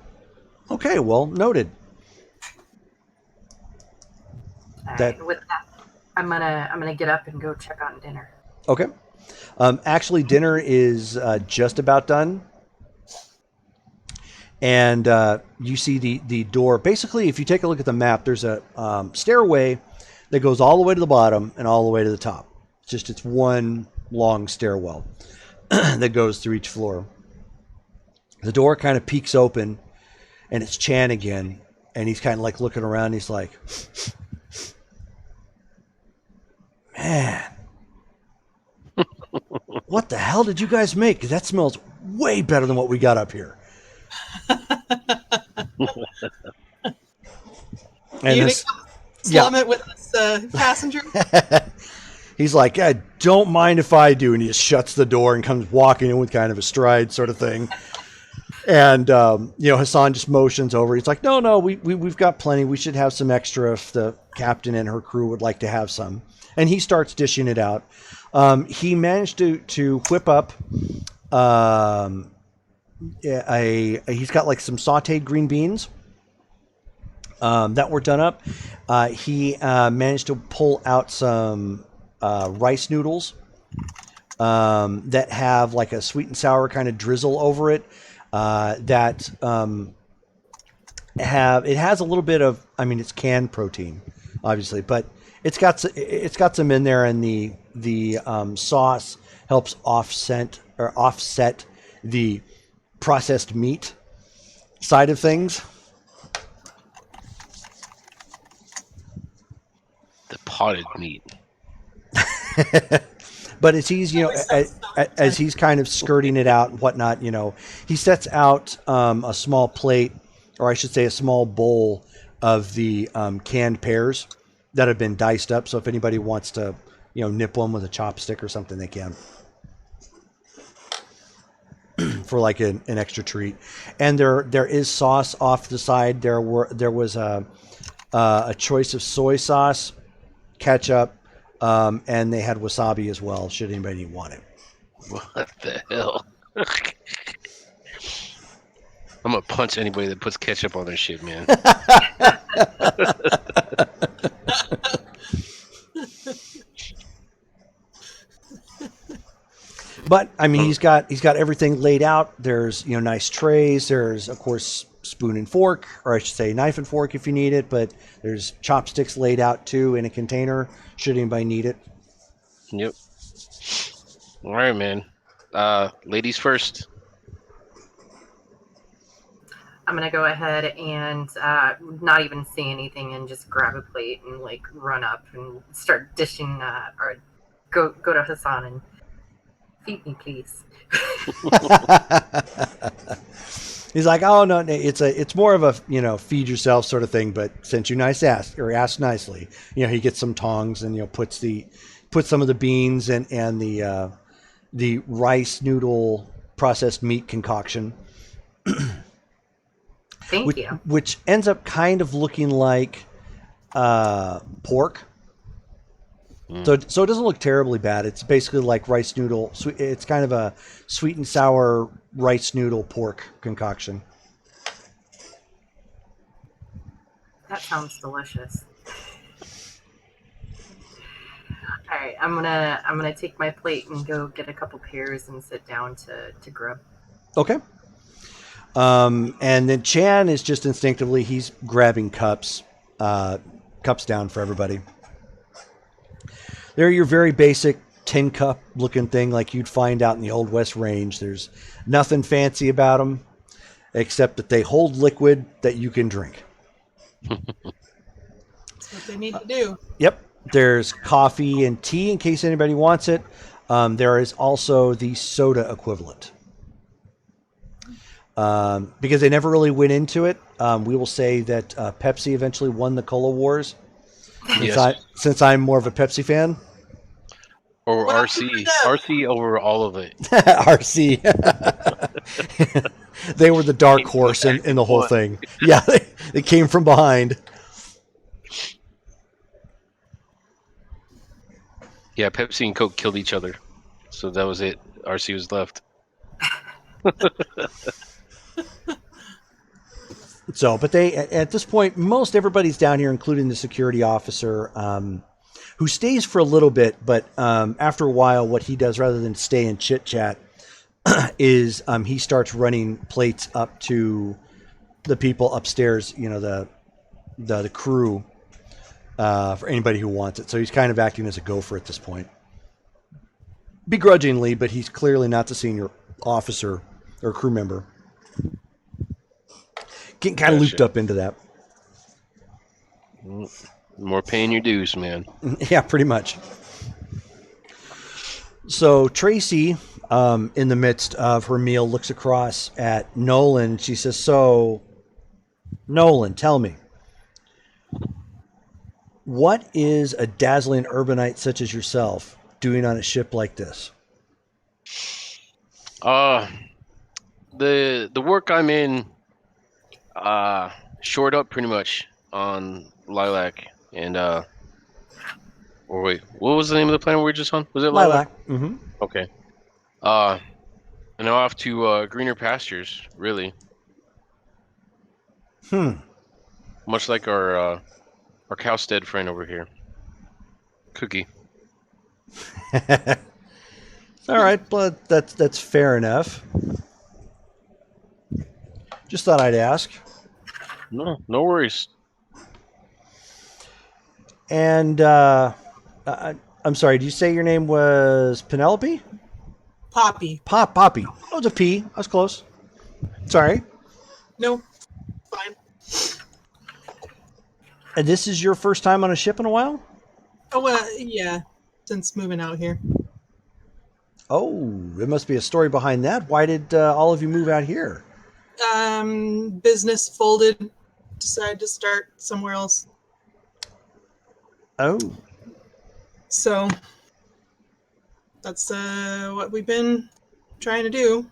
Okay. Well, noted. All right, with that, I'm gonna get up and go check on dinner. Okay. Actually, dinner is just about done. And you see the door. Basically, if you take a look at the map, there's a stairway that goes all the way to the bottom and all the way to the top. It's one long stairwell that goes through each floor. The door kind of peeks open, and it's Chan again. And he's kind of like looking around. He's like, man, what the hell did you guys make? 'Cause that smells way better than what we got up here. And you slum it with this passenger? He's like, don't mind if I do. And he just shuts the door and comes walking in with kind of a stride sort of thing. And, Hassan just motions over. He's like, no, we've got plenty. We should have some extra if the captain and her crew would like to have some. And he starts dishing it out. He managed to whip up he's got like some sauteed green beans that were done up. He managed to pull out some rice noodles that have like a sweet and sour kind of drizzle over it. It has a little bit of, it's canned protein, obviously, but it's got some in there, and the sauce helps offset the processed meat side of things. The potted meat. But as he's, as he's kind of skirting it out and whatnot, he sets out a small plate, or I should say a small bowl of the canned pears that have been diced up. So if anybody wants to, nip one with a chopstick or something, they can. For like an extra treat. And there is sauce off the side. There was a choice of soy sauce, ketchup, and they had wasabi as well, should anybody want it. What the hell? I'm gonna punch anybody that puts ketchup on their shit, man. But he's got everything laid out. There's nice trays. There's of course spoon and fork, or I should say knife and fork if you need it. But there's chopsticks laid out too in a container should anybody need it. Yep. All right, man. Ladies first. I'm gonna go ahead and not even say anything and just grab a plate and like run up and start dishing or go to Hassan and feed me, please. He's like, oh no, it's more of a feed yourself sort of thing. But since you asked nicely, he gets some tongs and puts some of the beans and the rice noodle processed meat concoction. Thank you. Which ends up kind of looking like pork. So it doesn't look terribly bad. It's basically like rice noodle. It's kind of a sweet and sour rice noodle pork concoction. That sounds delicious. All right, I'm gonna take my plate and go get a couple pears and sit down to grub. Okay. And then Chan is just instinctively he's grabbing cups down for everybody. They're your very basic tin cup looking thing like you'd find out in the Old West Range. There's nothing fancy about them except that they hold liquid that you can drink. That's what they need to do. Yep. There's coffee and tea in case anybody wants it. There is also the soda equivalent. Because they never really went into it, we will say that Pepsi eventually won the Cola Wars. Since I'm more of a Pepsi fan. Or RC. RC over all of it. RC. They were the dark horse in the whole thing. Yeah, they came from behind. Yeah, Pepsi and Coke killed each other. So that was it. RC was left. So, but at this point, most everybody's down here, including the security officer, who stays for a little bit. But after a while, what he does, rather than stay and chit chat, is he starts running plates up to the people upstairs. The crew for anybody who wants it. So he's kind of acting as a gopher at this point, begrudgingly, but he's clearly not the senior officer or crew member. Getting kind of looped up into that. More paying your dues, man. Yeah, pretty much. So Tracy, in the midst of her meal, looks across at Nolan. She says, so, Nolan, tell me, what is a dazzling urbanite such as yourself doing on a ship like this? The work I'm in shored up pretty much on Lilac and or wait, what was the name of the planet we were just on? Was it Lilac? Mm-hmm. Okay. And now off to greener pastures, really. Much like our cowstead friend over here, Cookie. All right, but that's fair enough. Just thought I'd ask. No worries. And I'm sorry, did you say your name was Penelope? Poppy. Poppy. Oh, it's a P. I was close. Sorry. No, fine. And this is your first time on a ship in a while? Oh, yeah, since moving out here. Oh, there must be a story behind that. Why did all of you move out here? Business folded. Decided to start somewhere else. Oh. So that's what we've been trying to do.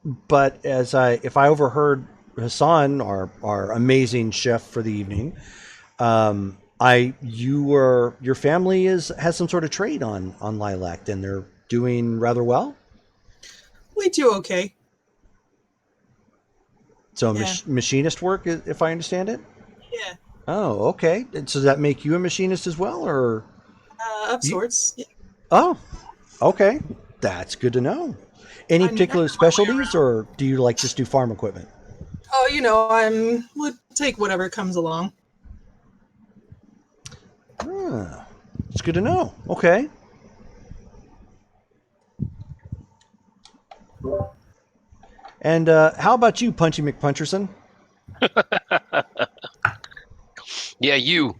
But if I overheard Hassan, our amazing chef for the evening, your family has some sort of trade on Lilac, and they're doing rather well. We do okay. So machinist work, if I understand it. Yeah. Oh, okay. And so does that make you a machinist as well, or? Of sorts. Yeah. Oh, okay. That's good to know. Any particular specialties, or do you just do farm equipment? Oh, would take whatever comes along. It's good to know. Okay. And how about you, Punchy McPuncherson? Yeah, you.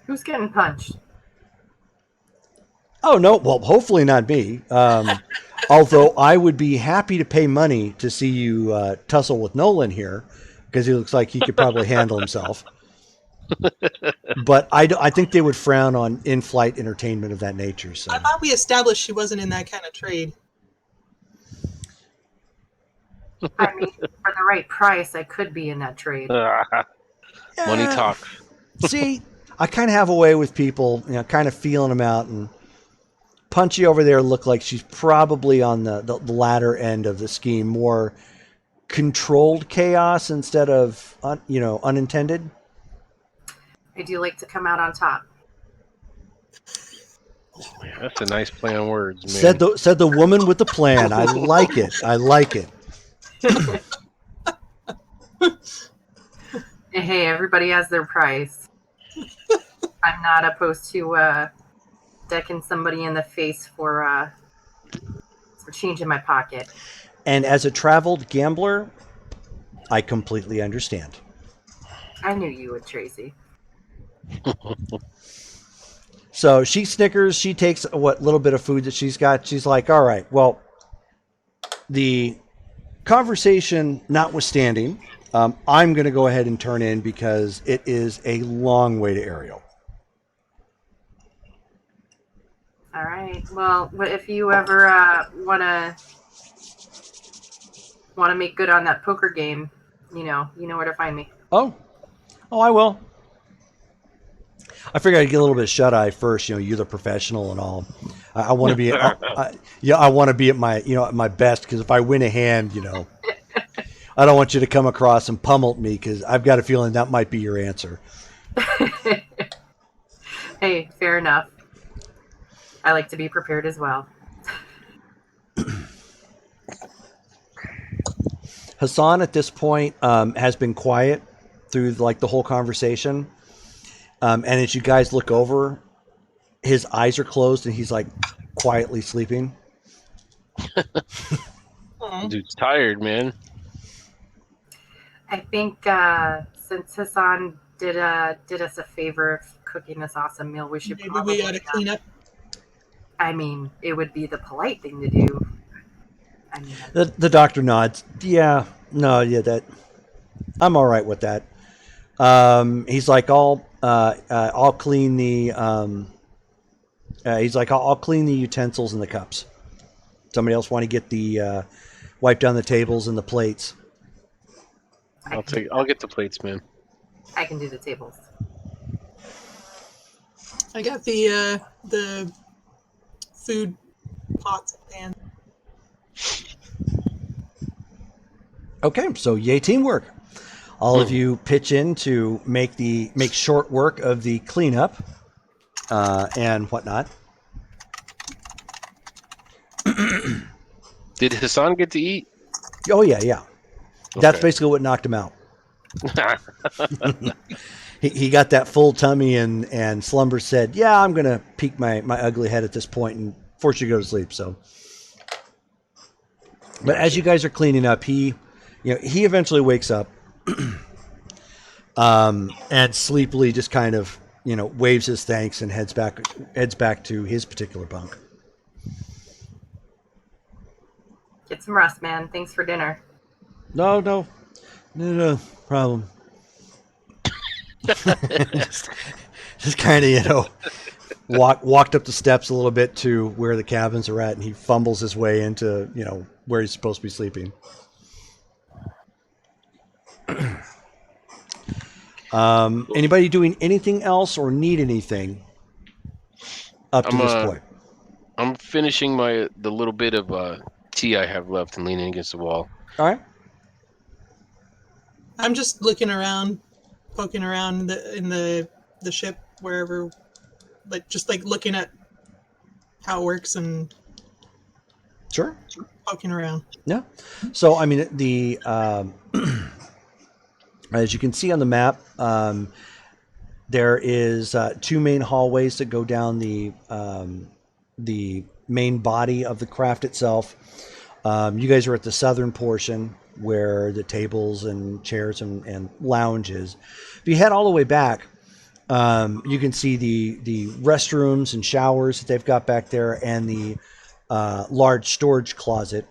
Who's getting punched? Oh, no. Well, hopefully not me. Although I would be happy to pay money to see you tussle with Nolan here, because he looks like he could probably handle himself. But I think they would frown on in-flight entertainment of that nature. So I thought we established she wasn't in that kind of trade. I mean, for the right price, I could be in that trade. Money talk. See, I kind of have a way with people, kind of feeling them out. And Punchy over there looked like she's probably on the latter end of the scheme, more controlled chaos instead of unintended. I do like to come out on top. That's a nice play on words, man. Said the woman with the plan. I like it. I like it. Hey, everybody has their price. I'm not opposed to decking somebody in the face for change in my pocket. And as a traveled gambler, I completely understand. I knew you would, Tracy. So she snickers. She takes what little bit of food that she's got. She's like, all right, well, the conversation notwithstanding, I'm going to go ahead and turn in because it is a long way to Ariel. All right. Well, if you ever want to make good on that poker game, you know where to find me. Oh, I will. I figured I'd get a little bit of shut eye first. You're the professional and all. I want to be. I want to be at my at my best, because if I win a hand, I don't want you to come across and pummel me, because I've got a feeling that might be your answer. Hey, fair enough. I like to be prepared as well. Hassan at this point has been quiet through the whole conversation. And as you guys look over, his eyes are closed and he's quietly sleeping. Dude's tired, man. I think since Hassan did us a favor of cooking this awesome meal, we should Maybe we ought to clean up. I mean, it would be the polite thing to do. I mean, the doctor nods. Yeah, no, yeah, that I'm all right with that. He's like, I'll clean the. He's like, I'll clean the utensils and the cups. Somebody else want to get the wipe down the tables and the plates. I'll get the plates, man. I can do the tables. I got the food pots and pans. Okay, so yay teamwork. All of you pitch in to make short work of the cleanup and whatnot. Did Hassan get to eat? Oh yeah. That's Okay. basically what knocked him out. He got that full tummy, and Slumber said, "Yeah, I'm gonna peek my ugly head at this point and force you to go to sleep." So, but as you guys are cleaning up, he eventually wakes up, and sleepily just kind of waves his thanks and heads back to his particular bunk. Get some rest, man. Thanks for dinner. No problem. just kind of walked up the steps a little bit to where the cabins are at, and he fumbles his way into where he's supposed to be sleeping. Anybody doing anything else or need anything up to this point? I'm finishing the little bit of tea I have left and leaning against the wall. All right. I'm just looking around, poking around in the ship, wherever, just looking at how it works and Sure. poking around. Yeah. So I mean, the as you can see on the map, there is two main hallways that go down the main body of the craft itself. You guys are at the southern portion, where the tables and chairs and lounge is. If you head all the way back, you can see the restrooms and showers that they've got back there, and the large storage closet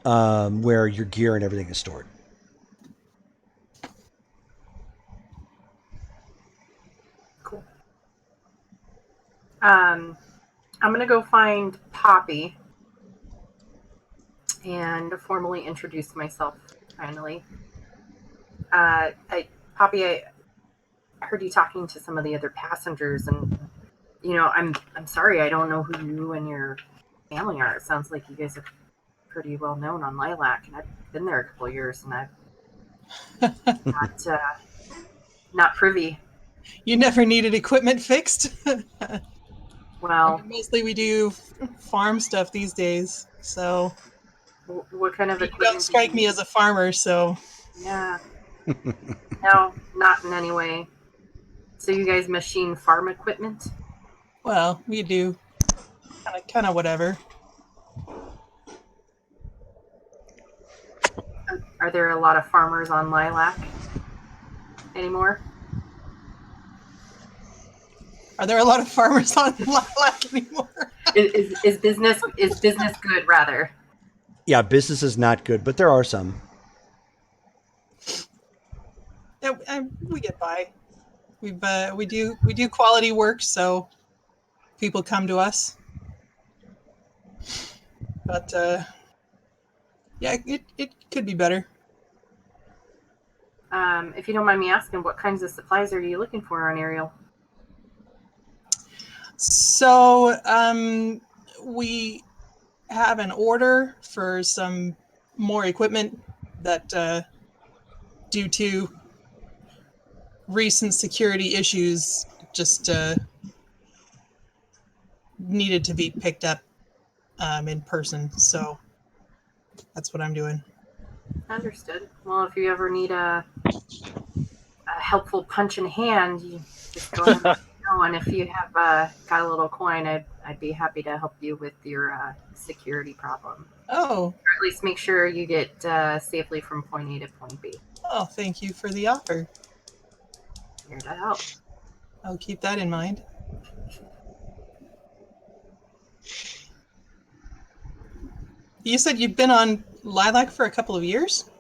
where your gear and everything is stored. Cool. I'm going to go find Poppy and formally introduce myself, finally. Poppy, I heard you talking to some of the other passengers, and, I'm sorry, I don't know who you and your family are. It sounds like you guys are pretty well known on Lilac, and I've been there a couple of years, and I've not privy. You never needed equipment fixed? Well, mostly we do farm stuff these days, so what kind of you equipment? don't strike me as a farmer, so yeah. No, not in any way. So you guys machine farm equipment? well, we do kind of whatever. Are there a lot of farmers on Lilac anymore? Are there a lot of farmers on Lilac anymore? Is business good, rather? Yeah, business is not good, but there are some. Yeah, we get by. We do quality work, so people come to us. But yeah, it could be better. If you don't mind me asking, what kinds of supplies are you looking for on Ariel? So we have an order for some more equipment that, due to recent security issues, just needed to be picked up in person. So that's what I'm doing. Understood. Well, if you ever need a helpful punch in hand, you just go ahead and let me know. And if you have got a little coin, I'd be happy to help you with your security problem. Oh. Or at least make sure you get safely from point A to point B. Oh, thank you for the offer. Here to help. I'll keep that in mind. You said you've been on Lilac for a couple of years?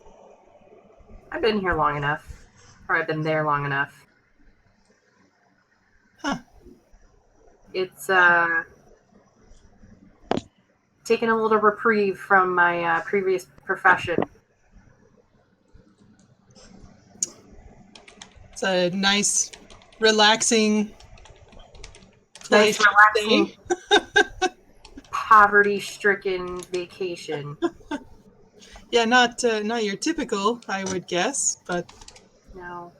I've been here long enough. Or I've been there long enough. Huh. It's taken a little reprieve from my previous profession. It's a nice, relaxing Nice, place to relaxing, poverty-stricken vacation. Yeah, not your typical, I would guess, but No,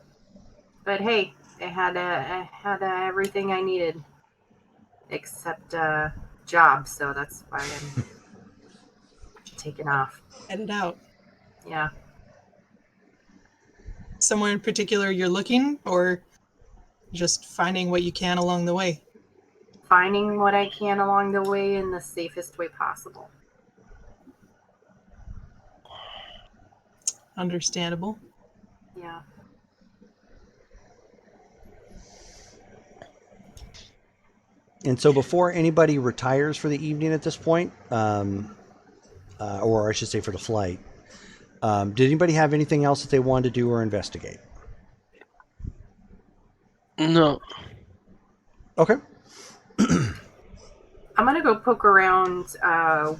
but hey, I had everything I needed, except jobs. So that's why I'm taking off. headed out. Yeah. Somewhere in particular you're looking, or just finding what you can along the way? Finding what I can along the way in the safest way possible. Understandable. Yeah. And so before anybody retires for the evening at this point, or I should say for the flight, did anybody have anything else that they wanted to do or investigate? No. Okay. I'm going to go poke around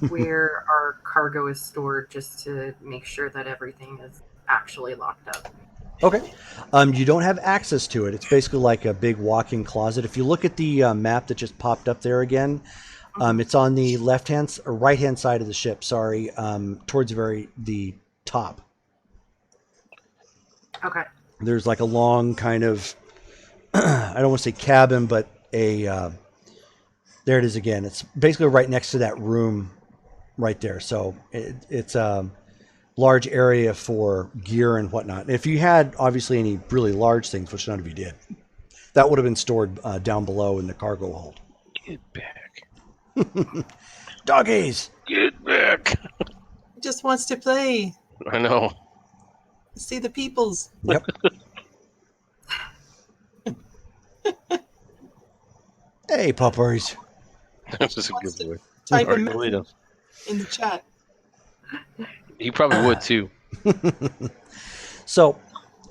where our cargo is stored just to make sure that everything is actually locked up. Okay. You don't have access to it. It's basically like a big walk-in closet. If you look at the map that just popped up there again, it's on the left-hand or right-hand side of the ship, sorry, towards the top. Okay. There's like a long kind of, I don't want to say cabin, but a... there it is again. It's basically right next to that room right there. So it's a large area for gear and whatnot. If you had obviously any really large things, which none of you did, that would have been stored down below in the cargo hold. Get back. Doggies! Get back. He just wants to play. I know. See the peoples. Yep. Hey, puppers. That's just a good boy. type a Arbolito. message in the chat. He probably would too. So,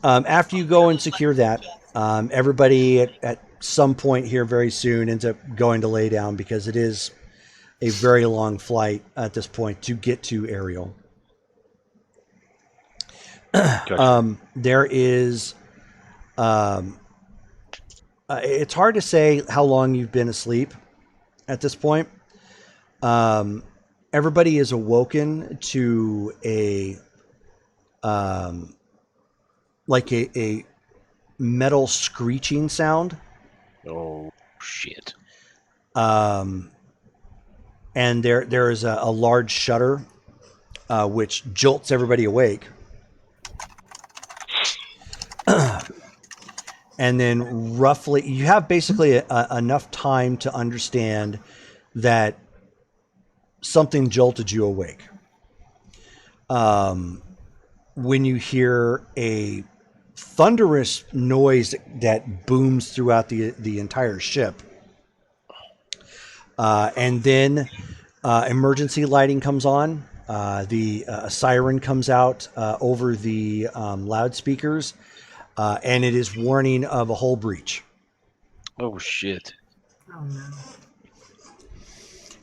after you go and secure that, everybody at some point here very soon ends up going to lay down because it is a very long flight at this point to get to Ariel. Gotcha. There is, it's hard to say how long you've been asleep at this point. Everybody is awoken to a metal screeching sound. Oh shit. And there is a large shudder, which jolts everybody awake. And then roughly, you have basically enough time to understand that something jolted you awake. When you hear a thunderous noise that booms throughout the entire ship. And then emergency lighting comes on. The siren comes out over the loudspeakers, and it is warning of a hull breach. Oh shit. Oh no.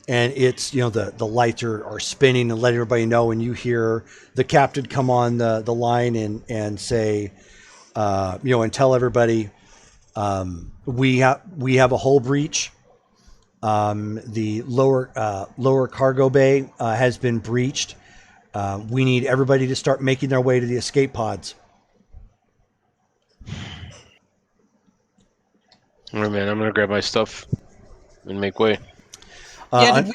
And it's, the lights are spinning and letting everybody know, and you hear the captain come on the line and say, and tell everybody, we have a hull breach. The lower cargo bay has been breached. We need everybody to start making their way to the escape pods. All right, man. I'm gonna grab my stuff and make way. Did we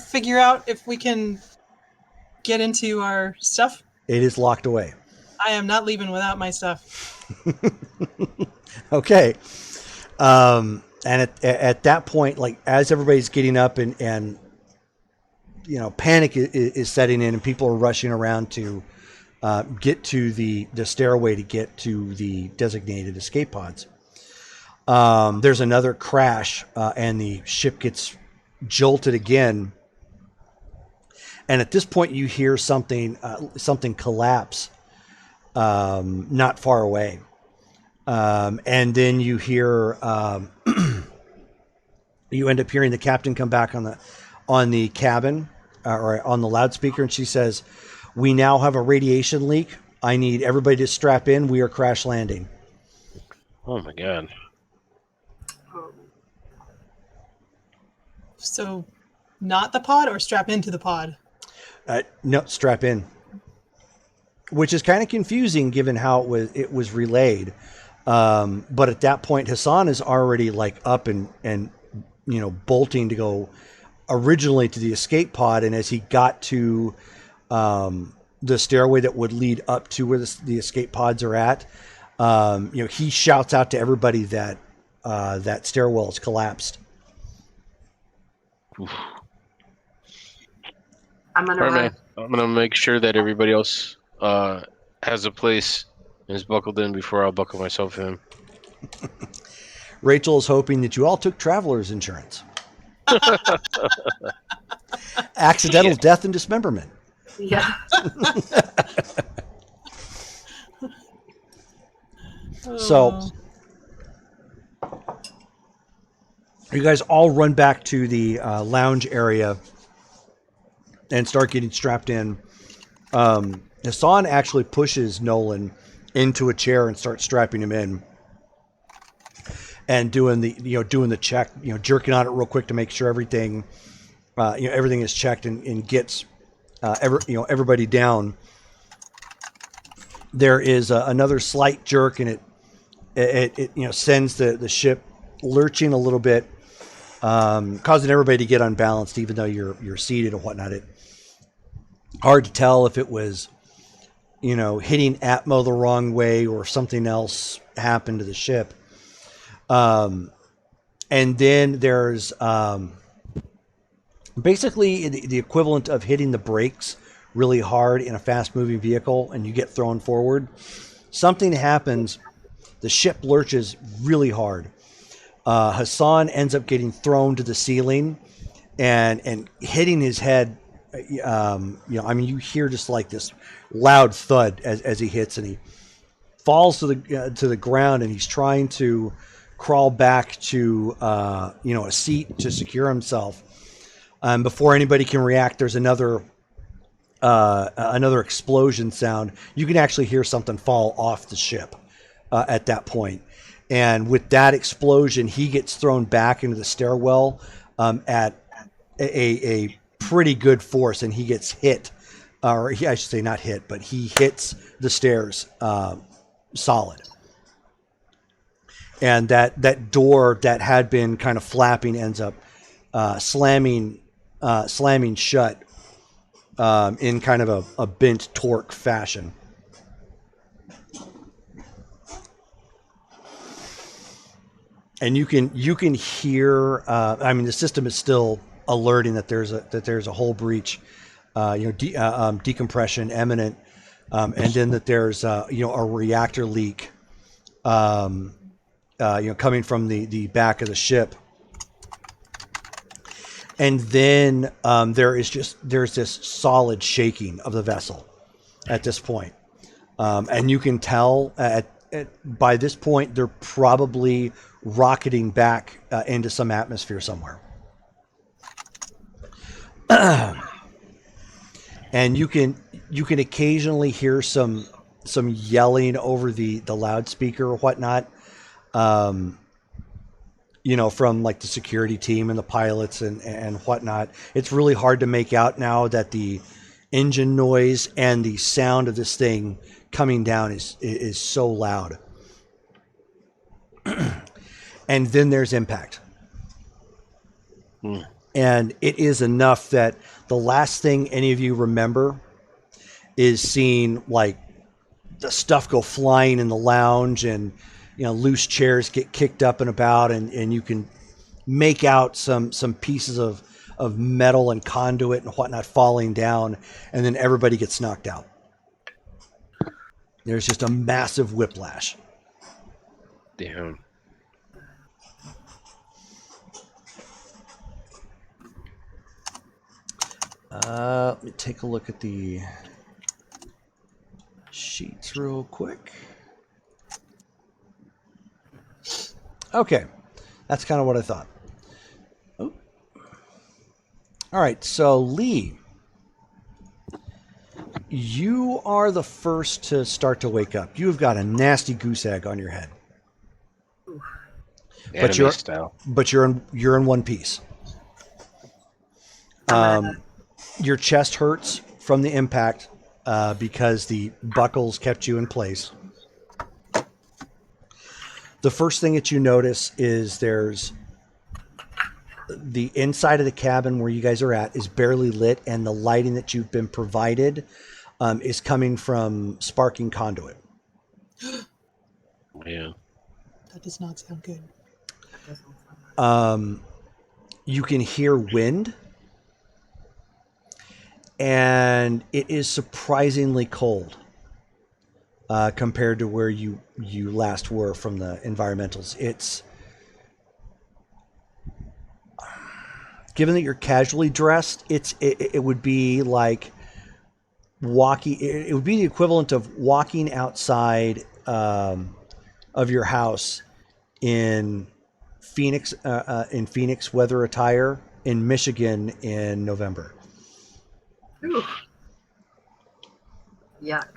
figure out if we can get into our stuff? It is locked away. I am not leaving without my stuff. Okay. And at that point, like as everybody's getting up and panic is setting in and people are rushing around to get to the stairway to get to the designated escape pods. There's another crash and the ship gets jolted again. And at this point you hear something collapse not far away. And then you hear, you end up hearing the captain come back on the cabin or on the loudspeaker. And she says, "We now have a radiation leak. I need everybody to strap in. We are crash landing." Oh my god. So, not the pod or strap into the pod? No, strap in. Which is kind of confusing given how it was relayed. But at that point, Hassan is already like up and bolting to go originally to the escape pod. And as he got to the stairway that would lead up to where the escape pods are at, he shouts out to everybody that that stairwell is collapsed. Oof. I'm gonna All right, run. man. I'm gonna make sure that everybody else has a place and is buckled in before I'll buckle myself in. Rachel is hoping that you all took traveler's insurance. Accidental death and dismemberment. Yeah. So you guys all run back to the lounge area and start getting strapped in. Hassan actually pushes Nolan into a chair and starts strapping him in and doing the check, jerking on it real quick to make sure everything, everything is checked and gets everybody down. There is another slight jerk and it sends the ship lurching a little bit, causing everybody to get unbalanced, even though you're seated and whatnot. It hard to tell if it was, hitting Atmo the wrong way or something else happened to the ship. And then there's basically the equivalent of hitting the brakes really hard in a fast-moving vehicle and you get thrown forward. Something happens. The ship lurches really hard. Hassan ends up getting thrown to the ceiling and hitting his head. You hear just like this loud thud as he hits, and he falls to the ground, and he's trying to crawl back to a seat to secure himself. Before anybody can react, there's another explosion sound. You can actually hear something fall off the ship at that point. And with that explosion, he gets thrown back into the stairwell at a pretty good force, and he gets hit, I should say not hit, but he hits the stairs solid. And that door that had been kind of flapping ends up slamming shut in kind of a bent torque fashion. And you can hear. The system is still alerting that there's a hull breach, decompression imminent, and then that there's a reactor leak, coming from the back of the ship. And then there's this solid shaking of the vessel at this point, and you can tell by this point they're probably rocketing back into some atmosphere somewhere. And you can occasionally hear some yelling over the loudspeaker or whatnot, from like the security team and the pilots and whatnot. It's really hard to make out now that the engine noise and the sound of this thing coming down is so loud. And then there's impact. And it is enough that the last thing any of you remember is seeing like the stuff go flying in the lounge, and loose chairs get kicked up and about, and you can make out some pieces of metal and conduit and whatnot falling down, and then everybody gets knocked out. There's just a massive whiplash. Damn. Let me take a look at the sheets real quick. Okay, that's kind of what I thought. Oh. All right, so Lee, you are the first to start to wake up. You've got a nasty goose egg on your head. Anime style. But you're in one piece. Your chest hurts from the impact because the buckles kept you in place. The first thing that you notice is there's the inside of the cabin where you guys are at is barely lit, and the lighting that you've been provided is coming from sparking conduit. Yeah. That does not sound good. You can hear wind, and it is surprisingly cold compared to where you last were from the environmentals. It's given that you're casually dressed, it would be like walking. It would be the equivalent of walking outside of your house in Phoenix weather attire in Michigan in November. Ooh. Yuck.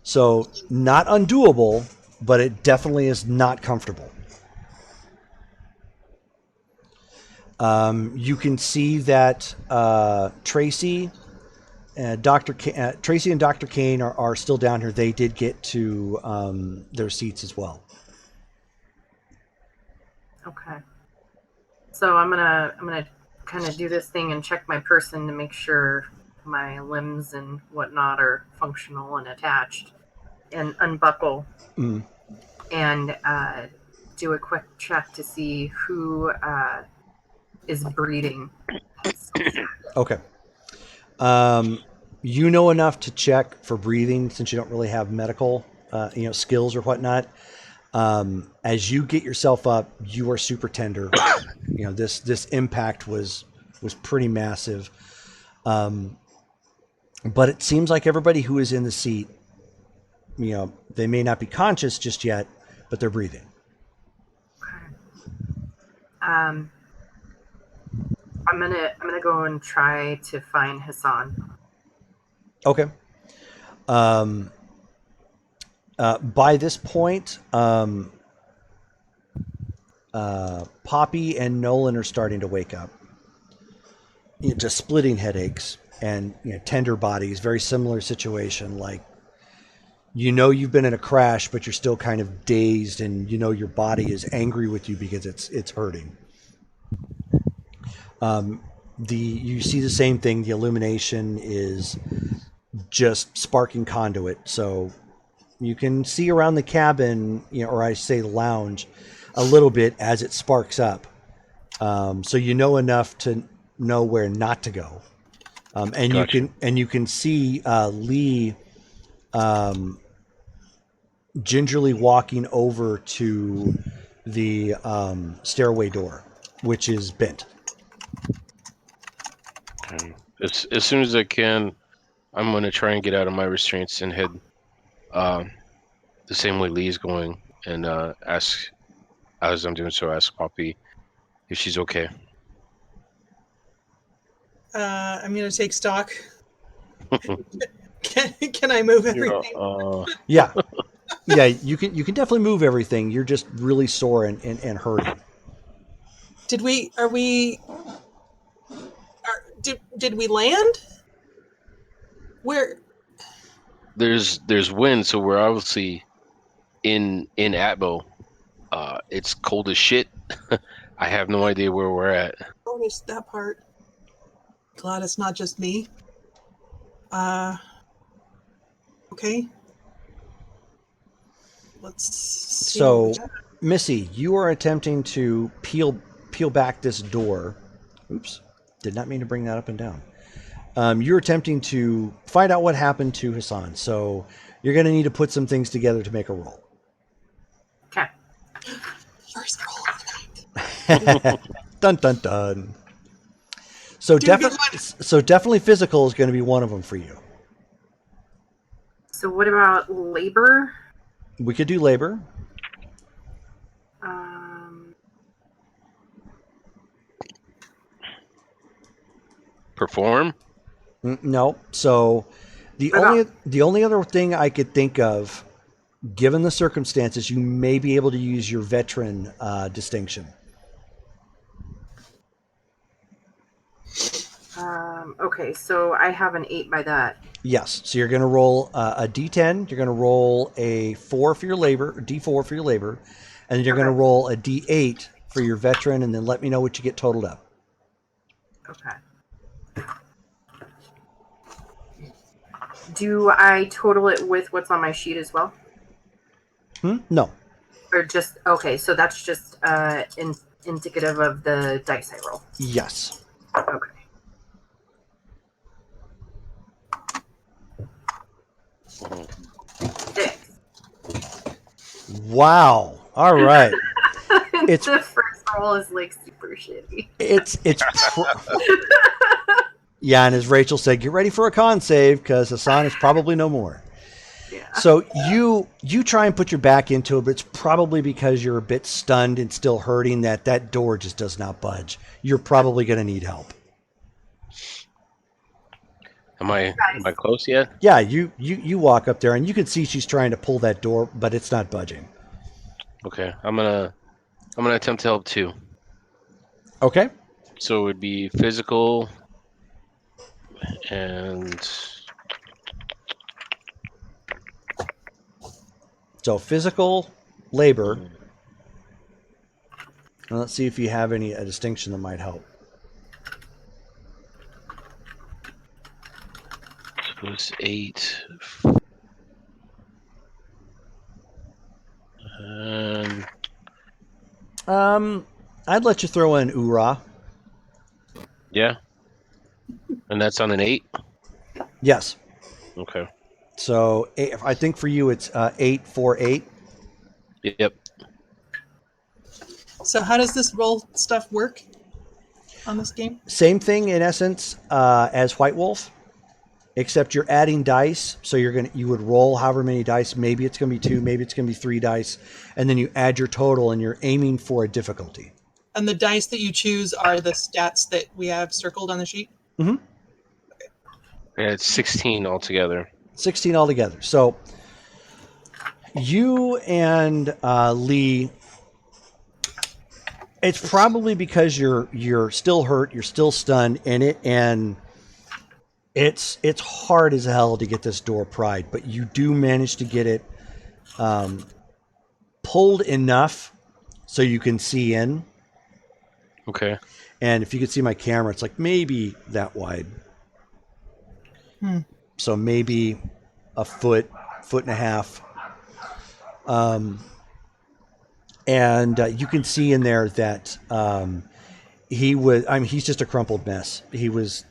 So not undoable, but it definitely is not comfortable. You can see that Tracy and Dr. Kane are still down here. They did get to their seats as well. Okay. So I'm gonna kind of do this thing and check my person to make sure my limbs and whatnot are functional and attached, and unbuckle and do a quick check to see who is breathing. Okay. You know enough to check for breathing since you don't really have medical skills or whatnot. As you get yourself up, you are super tender. This impact was was pretty massive. But it seems like everybody who is in the seat, they may not be conscious just yet, but they're breathing. I'm gonna go and try to find Hassan. Okay. By this point, Poppy and Nolan are starting to wake up. Just splitting headaches and tender bodies. Very similar situation. Like, you've been in a crash, but you're still kind of dazed, and your body is angry with you because it's hurting. You see the same thing. The illumination is just sparking conduit, so you can see around the cabin, or I say the lounge, a little bit as it sparks up. So enough to know where not to go, and Gotcha. you can see Lee gingerly walking over to the stairway door, which is bent. Okay. As soon as I can, I'm gonna try and get out of my restraints and head the same way Lee's going, and ask, as I'm doing so, ask Poppy if she's okay. I'm gonna take stock. Can I move everything? Yeah. Yeah, you can definitely move everything. You're just really sore and hurting. Did we land? Where? There's wind, so we're obviously in Atbo. It's cold as shit. I have no idea where we're at. Oh, there's that part. Glad it's not just me. Okay. Let's see. So, Missy, you are attempting to peel back this door. Oops, did not mean to bring that up and down. You're attempting to find out what happened to Hassan. So you're going to need to put some things together to make a roll. Okay. First roll of the night. Dun dun dun. So definitely physical is going to be one of them for you. So what about labor? We could do labor. Perform? No. So the only other thing I could think of, given the circumstances, you may be able to use your veteran distinction. Okay, so I have an 8 by that. Yes. So you're going to roll a D10. You're going to roll a 4 for your labor, D4 for your labor, and then you're going to roll a D8 for your veteran, and then let me know what you get totaled up. Okay. Do I total it with what's on my sheet as well? No. Or just, okay, so that's just indicative of the dice I roll. Yes. Okay. Six. Wow. All right. It's the first roll is like super shitty. Yeah, and as Rachel said, get ready for a con save because Hassan is probably no more. Yeah. So you try and put your back into it, but it's probably because you're a bit stunned and still hurting that door just does not budge. You're probably going to need help. Am I close yet? Yeah, you walk up there and you can see she's trying to pull that door, but it's not budging. Okay, I'm gonna attempt to help too. Okay. So it would be physical and so physical, labor. And let's see if you have a distinction that might help. So it's 8. I'd let you throw in Ura. Yeah. And that's on an 8? Yes. Okay. So I think for you it's 8, 4, 8. Yep. So how does this roll stuff work? on this game? Same thing in essence as White Wolf, except you're adding dice. So you would roll however many dice. Maybe it's going to be 2, maybe it's going to be 3 dice, and then you add your total, and you're aiming for a difficulty. And the dice that you choose are the stats that we have circled on the sheet? Mm-hmm. Yeah, it's 16 altogether. 16 altogether. So you and Lee, it's probably because you're still hurt, you're still stunned, and it's hard as hell to get this door pried, but you do manage to get it pulled enough so you can see in. Okay. And if you could see my camera, it's like maybe that wide. So maybe a foot and a half. And you can see in there that he's just a crumpled mess. He was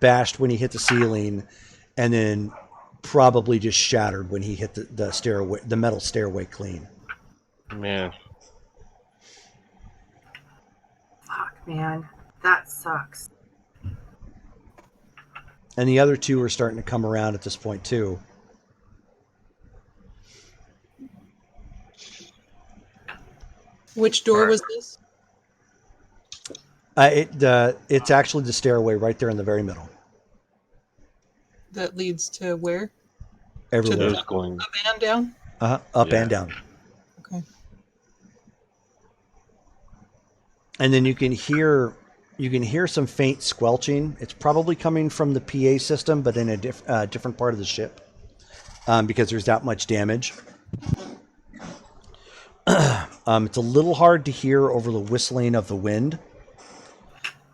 bashed when he hit the ceiling, and then probably just shattered when he hit the stairway, the metal stairway clean. Man. Fuck, man. That sucks. And the other 2 are starting to come around at this point too. Which door was this? It's actually the stairway right there in the very middle. That leads to where? Everywhere. There's going. Up and down? Up Yeah. and down. Okay. And then you can hear some faint squelching. It's probably coming from the PA system, but in a different part of the ship, because there's that much damage. It's a little hard to hear over the whistling of the wind,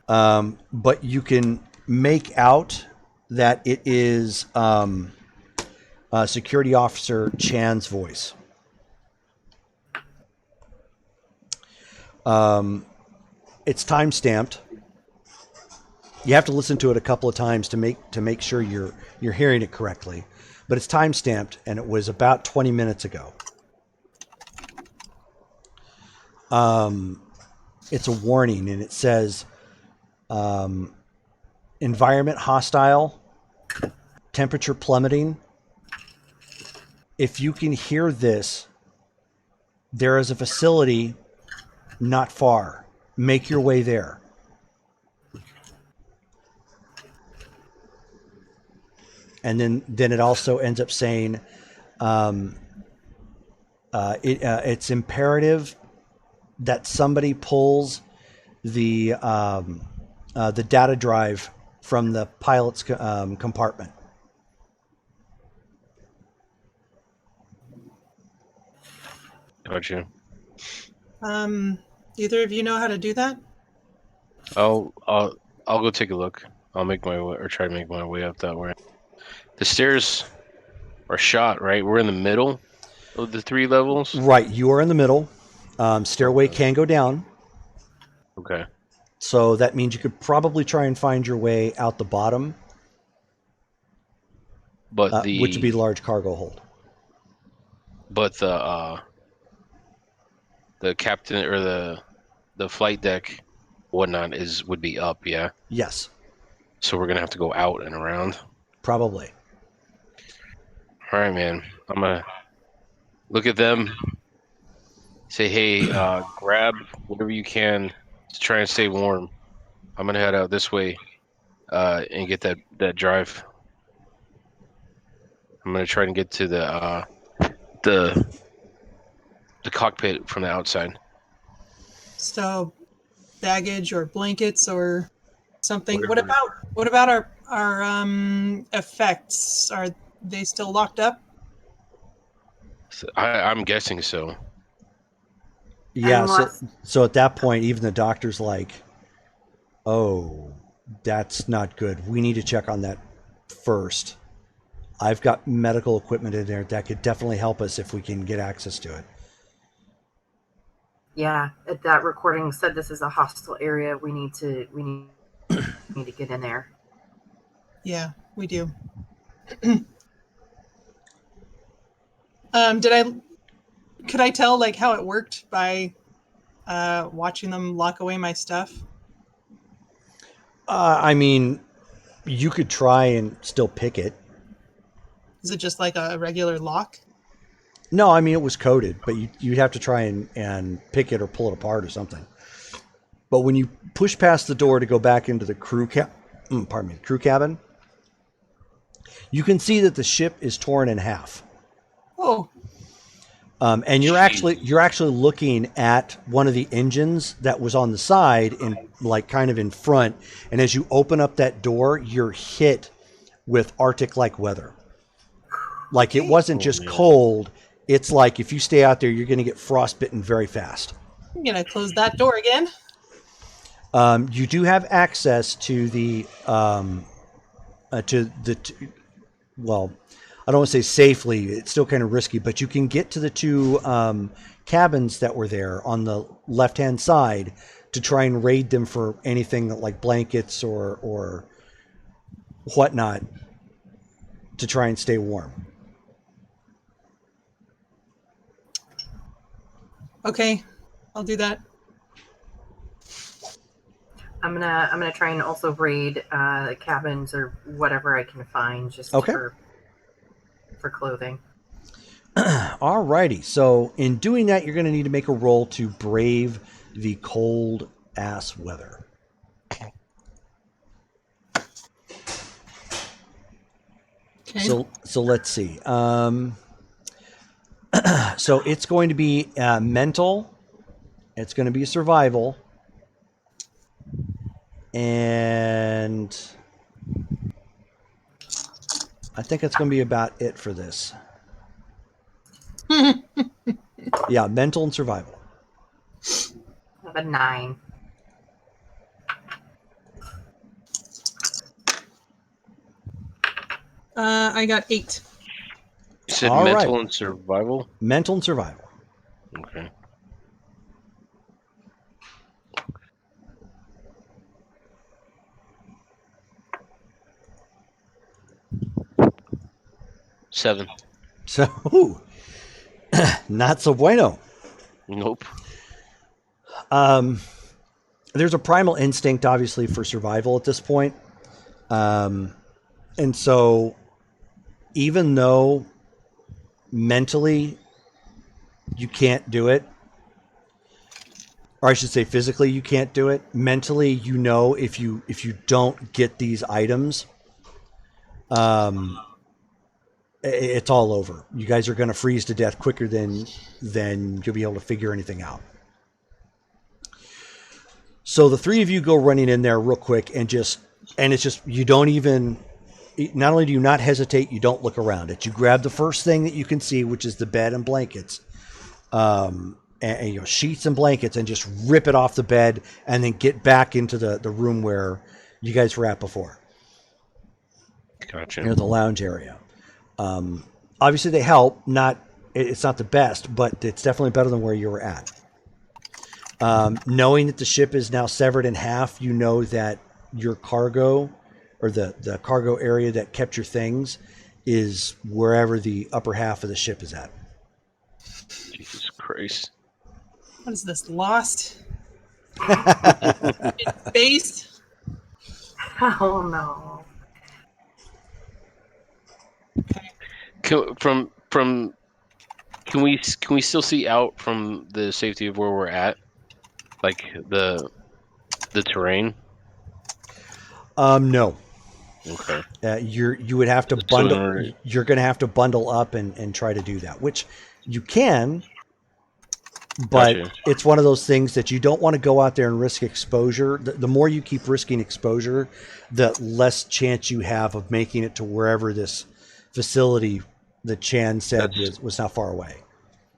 but you can make out that it is Security Officer Chan's voice. It's time stamped. You have to listen to it a couple of times to make sure you're hearing it correctly, but it's time stamped, and it was about 20 minutes ago. It's a warning, and it says environment hostile, temperature plummeting. If you can hear this, there is a facility not far. Make your way there. And then it also ends up saying it's imperative that somebody pulls the data drive from the pilot's compartment. Gotcha. Either of you know how to do that? I'll go take a look. I'll make my way, or try to make my way up that way. The stairs are shot, right? We're in the middle of the 3 levels. Right, you are in the middle. Stairway can go down, Okay. so that means you could probably try and find your way out the bottom, But which would be large cargo hold. But the captain or the flight deck, whatnot, would be up. Yeah. Yes, So we're gonna have to go out and around. probably. All right, man. I'm gonna look at them. Say, hey, grab whatever you can to try and stay warm. I'm gonna head out this way, and get that drive. I'm gonna try and get to the cockpit from the outside. So, baggage or blankets or something. Whatever. What about our effects? Are they still locked up? So I'm guessing so. Yeah, Unless- so at that point, even the doctor's like, oh, that's not good. We need to check on that first. I've got medical equipment in there that could definitely help us if we can get access to it. Yeah, that recording said this is a hostile area. We need to get in there. Yeah, we do. Could I tell like how it worked by watching them lock away my stuff? I mean, you could try and still pick it. Is it just like a regular lock? No, I mean, it was coded, but you'd have to try and pick it or pull it apart or something. But when you push past the door to go back into the crew cabin, you can see that the ship is torn in half. Oh, And you're actually looking at one of the engines that was on the side and like kind of in front. And as you open up that door, you're hit with Arctic-like weather. Like it wasn't just cold. It's like if you stay out there, you're going to get frostbitten very fast. I'm gonna close that door again. You do have access to the well, I don't want to say safely. It's still kind of risky, but you can get to the two cabins that were there on the left-hand side to try and raid them for anything like blankets or whatnot to try and stay warm. Okay, I'll do that. I'm gonna try and also raid cabins or whatever I can find just for clothing. Alrighty, so in doing that, you're going to need to make a roll to brave the cold ass weather. Okay. So let's see. So it's going to be mental. It's going to be survival. And I think that's going to be about it for this. Yeah, mental and survival. I have a 9. I got 8. You said All mental right. and survival? Mental and survival. Okay. Seven. So, ooh, not so bueno. Nope. There's a primal instinct, obviously, for survival at this point. And so, even though mentally you can't do it, or I should say physically you can't do it, mentally you know if you don't get these items, it's all over. You guys are going to freeze to death quicker than you'll be able to figure anything out. So the three of you go running in there real quick and it's just, you don't even, not only do you not hesitate, you don't look around it. You grab the first thing that you can see, which is the bed and blankets, and sheets and blankets, and just rip it off the bed and then get back into the room where you guys were at before. Gotcha. Near the lounge area. Obviously they help. It's not the best, but it's definitely better than where you were at. Knowing that the ship is now severed in half, you know that your cargo, or the cargo area that kept your things, is wherever the upper half of the ship is at. Jesus Christ. What is this? Lost? In space? Oh no. Can we still see out from the safety of where we're at, like the terrain? No. Okay. You would have to bundle. You're going to have to bundle up and try to do that, which you can. But Gotcha. It's one of those things that you don't want to go out there and risk exposure. The more you keep risking exposure, the less chance you have of making it to wherever this facility that Chan said was not far away.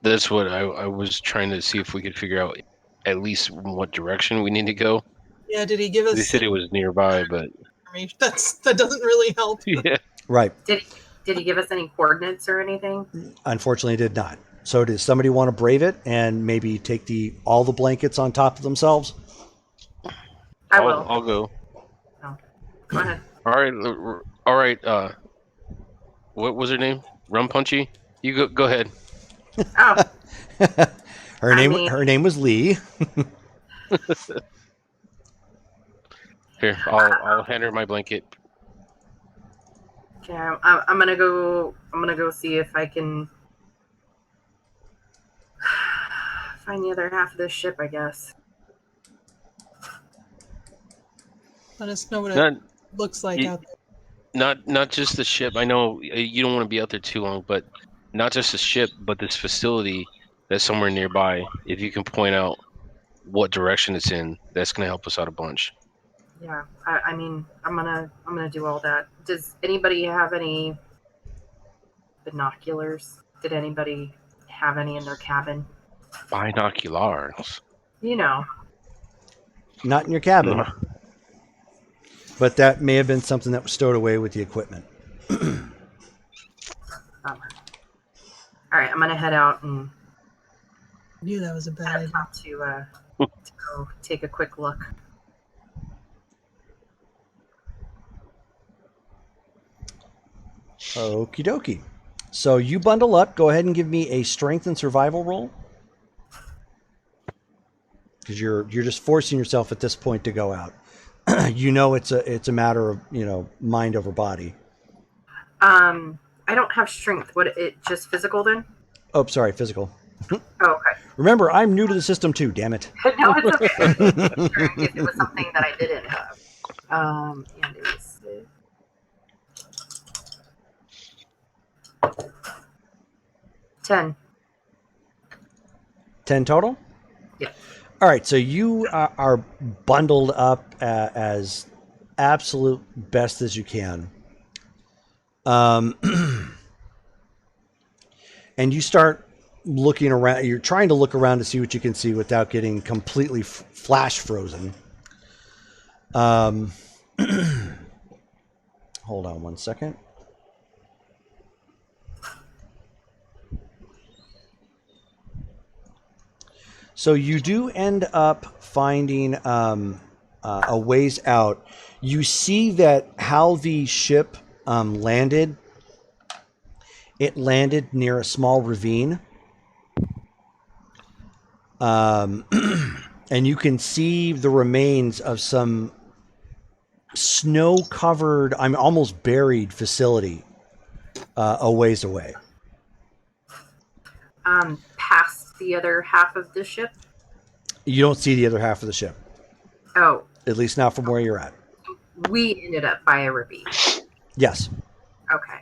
That's what I was trying to see if we could figure out at least in what direction we need to go. Yeah, did he give us... They said it was nearby, but... That doesn't really help. Yeah. Right. Did he give us any coordinates or anything? Unfortunately, it did not. So does somebody want to brave it and maybe take all the blankets on top of themselves? I will. I'll go. Oh. Go ahead. All right. What was her name? Rum Punchy? You go ahead. Oh. Her name was Lee. Here, I'll hand her my blanket. Okay, I'm gonna go. I'm gonna go see if I can find the other half of this ship. I guess. Let us know what Not, it looks like you, out there. not just the ship. I know you don't want to be out there too long, but not just the ship, but this facility that's somewhere nearby. If you can point out what direction it's in, that's gonna help us out a bunch. Yeah. I mean, I'm gonna do all that. Does anybody have any binoculars? Did anybody have any in their cabin? Binoculars. You know. Not in your cabin, but that may have been something that was stowed away with the equipment. Bummer. All right, I'm gonna head out and I knew that was a bad idea. have to go take a quick look. Okie dokie. So you bundle up. Go ahead and give me a strength and survival roll. Because you're just forcing yourself at this point to go out. You know it's a matter of, mind over body. I don't have strength. What, it just physical then? Oh, sorry, physical. Oh, okay. Remember, I'm new to the system too, damn it. No, it's okay. If it was something that I didn't have. And it was 10. 10 total? Yeah. All right, so you are bundled up as absolute best as you can. And you start looking around. You're trying to look around to see what you can see without getting completely flash frozen. Hold on one second. So you do end up finding a ways out. You see that how the ship landed. It landed near a small ravine. And you can see the remains of some snow-covered, almost buried facility a ways away. Past the other half of the ship? You don't see the other half of the ship. Oh. At least not from where you're at. We ended up by a ravine. Yes. Okay.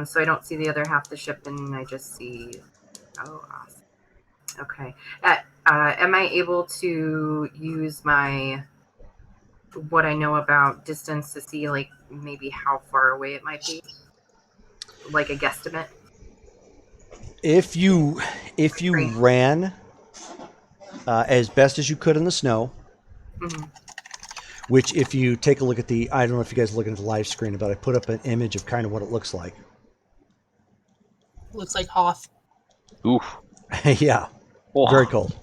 So I don't see the other half of the ship, and I just see... Oh, awesome. Okay. Am I able to use what I know about distance to see, like, maybe how far away it might be? Like a guesstimate? If you ran as best as you could in the snow, mm-hmm. Which if you take a look at I don't know if you guys are looking at the live screen, but I put up an image of kind of what it looks like. Looks like Hoth. Oof. Yeah. Oh. Very cold.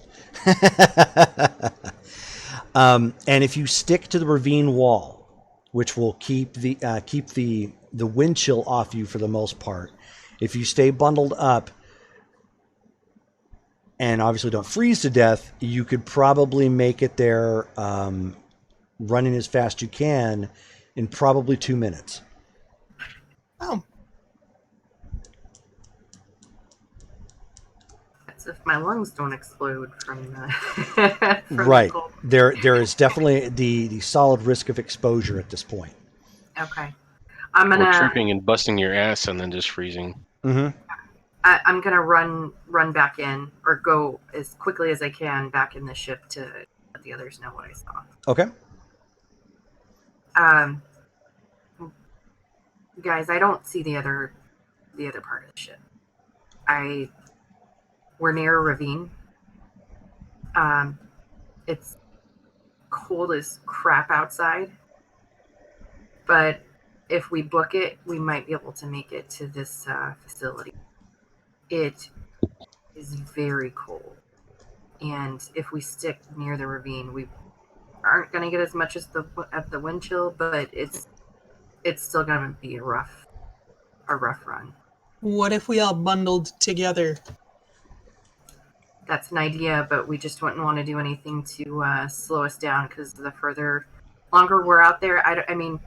And if you stick to the ravine wall, which will keep the wind chill off you for the most part, if you stay bundled up and obviously don't freeze to death, you could probably make it there running as fast as you can in probably 2 minutes. Oh. That's if my lungs don't explode from the... Right. There is definitely the solid risk of exposure at this point. Okay. I'm gonna... Or tripping and busting your ass and then just freezing. Mm-hmm. I'm gonna run back in, or go as quickly as I can back in the ship to let the others know what I saw. Okay. Guys, I don't see the other part of the ship. We're near a ravine. It's cold as crap outside, but if we book it, we might be able to make it to this facility. It is very cold, and if we stick near the ravine, we aren't going to get as much as the wind chill, but it's still going to be a rough run. What if we all bundled together? That's an idea, but we just wouldn't want to do anything to slow us down, because the further longer we're out there, I mean,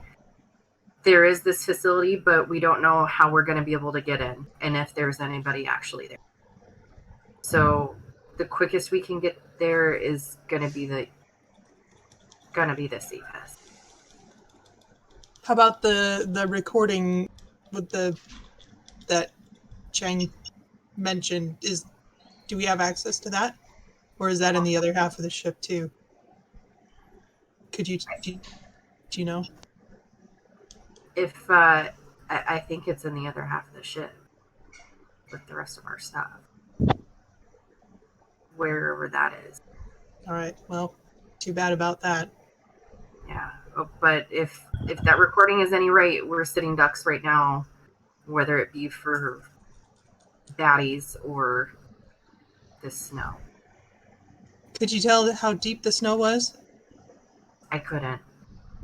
there is this facility, but we don't know how we're going to be able to get in and if there's anybody actually there. So the quickest we can get there is going to be the safest. How about the recording with that Chang mentioned? Do we have access to that, or is that in the other half of the ship too? Do you know? If I think it's in the other half of the ship with the rest of our stuff, wherever that is. All right. Well, too bad about that. Yeah, but if that recording is any right, we're sitting ducks right now, whether it be for baddies or the snow. Could you tell how deep the snow was? I couldn't.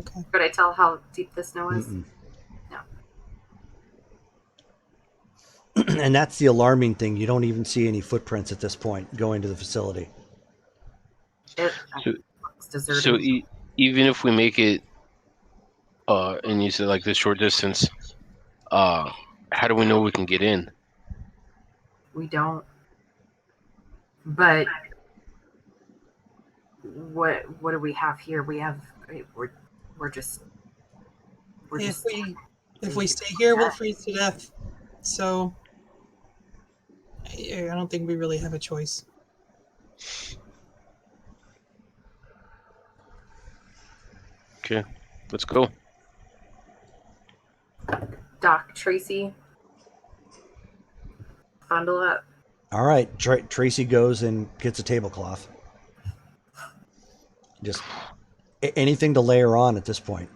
Okay. Could I tell how deep the snow is? Mm-mm. No. And that's the alarming thing. You don't even see any footprints at this point going to the facility. It's deserted. So even if we make it, and you said like the short distance, how do we know we can get in? We don't. But what do we have here? We're just If we stay here, we'll freeze to death. So I don't think we really have a choice. Okay, let's go. Doc, Tracy, bundle up. All right, Tracy goes and gets a tablecloth. Just anything to lay her on at this point.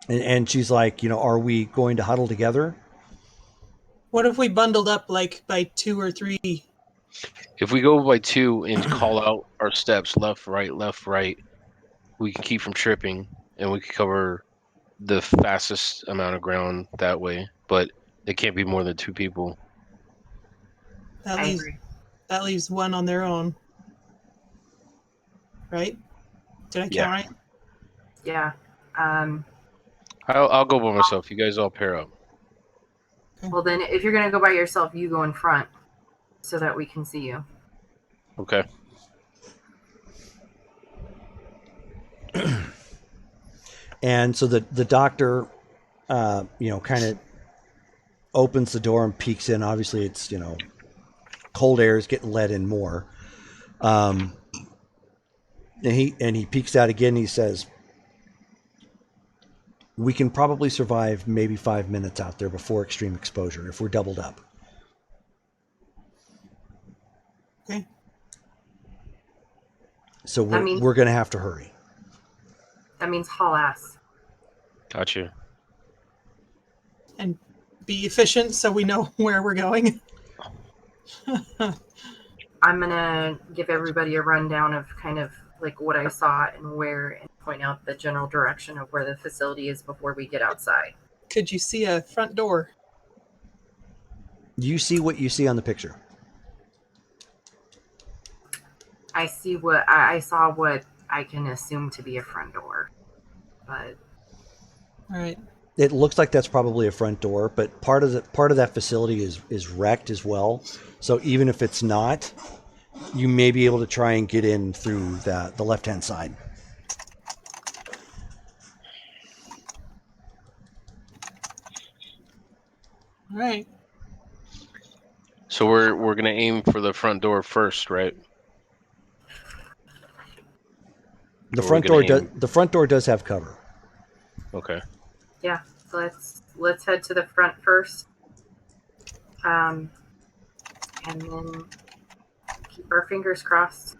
And she's like, are we going to huddle together? What if we bundled up like by 2 or 3? If we go by 2 and call out our steps, left, right, we can keep from tripping, and we can cover the fastest amount of ground that way. But it can't be more than 2 people. That leaves 1 on their own. Right? Did I count right? Yeah. I'll go by myself. You guys all pair up. Okay. Well, then, if you're gonna go by yourself, you go in front so that we can see you. Okay. And so the doctor, kind of opens the door and peeks in. Obviously, it's cold air is getting let in more. And he peeks out again. And he says, "We can probably survive maybe 5 minutes out there before extreme exposure if we're doubled up." Okay. So we're going to have to hurry. That means haul ass. Gotcha. And be efficient so we know where we're going. I'm gonna give everybody a rundown of kind of like what I saw and where, and point out the general direction of where the facility is before we get outside. Could you see a front door? You see what you see on the picture. I saw what I can assume to be a front door, but All right. It looks like that's probably a front door, but part of that facility is wrecked as well. So even if it's not, you may be able to try and get in through the left-hand side. All right. So we're gonna aim for the front door first, right? The Or front we're door gonna does. The front door does have cover. Okay. yeah. So let's head to the front first, and then keep our fingers crossed.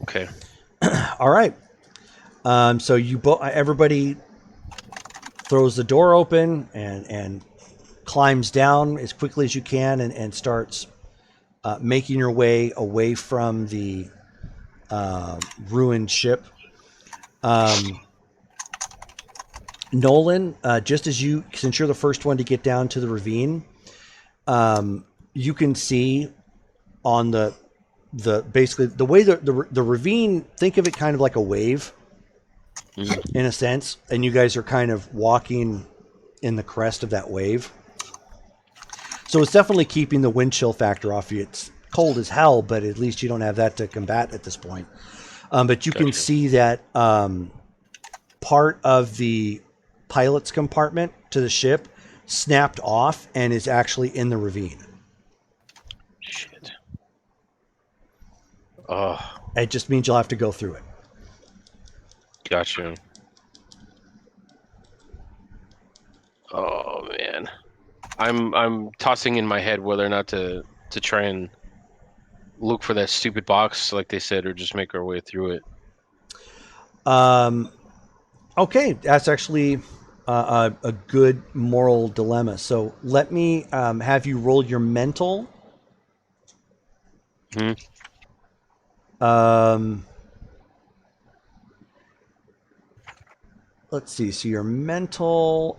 Okay. All right. So everybody throws the door open and climbs down as quickly as you can and starts making your way away from the ruined ship. Nolan, since you're the first one to get down to the ravine, you can see on the basically the way the ravine. Think of it kind of like a wave, in a sense, and you guys are kind of walking in the crest of that wave. So it's definitely keeping the wind chill factor off you. It's cold as hell, but at least you don't have that to combat at this point. But you can see that part of the pilot's compartment to the ship snapped off and is actually in the ravine. Shit. Oh. It just means you'll have to go through it. Gotcha. Oh man, I'm tossing in my head whether or not to try and look for that stupid box, like they said, or just make our way through it. Okay, that's actually a good moral dilemma. So let me have you roll your mental. Let's see. So your mental,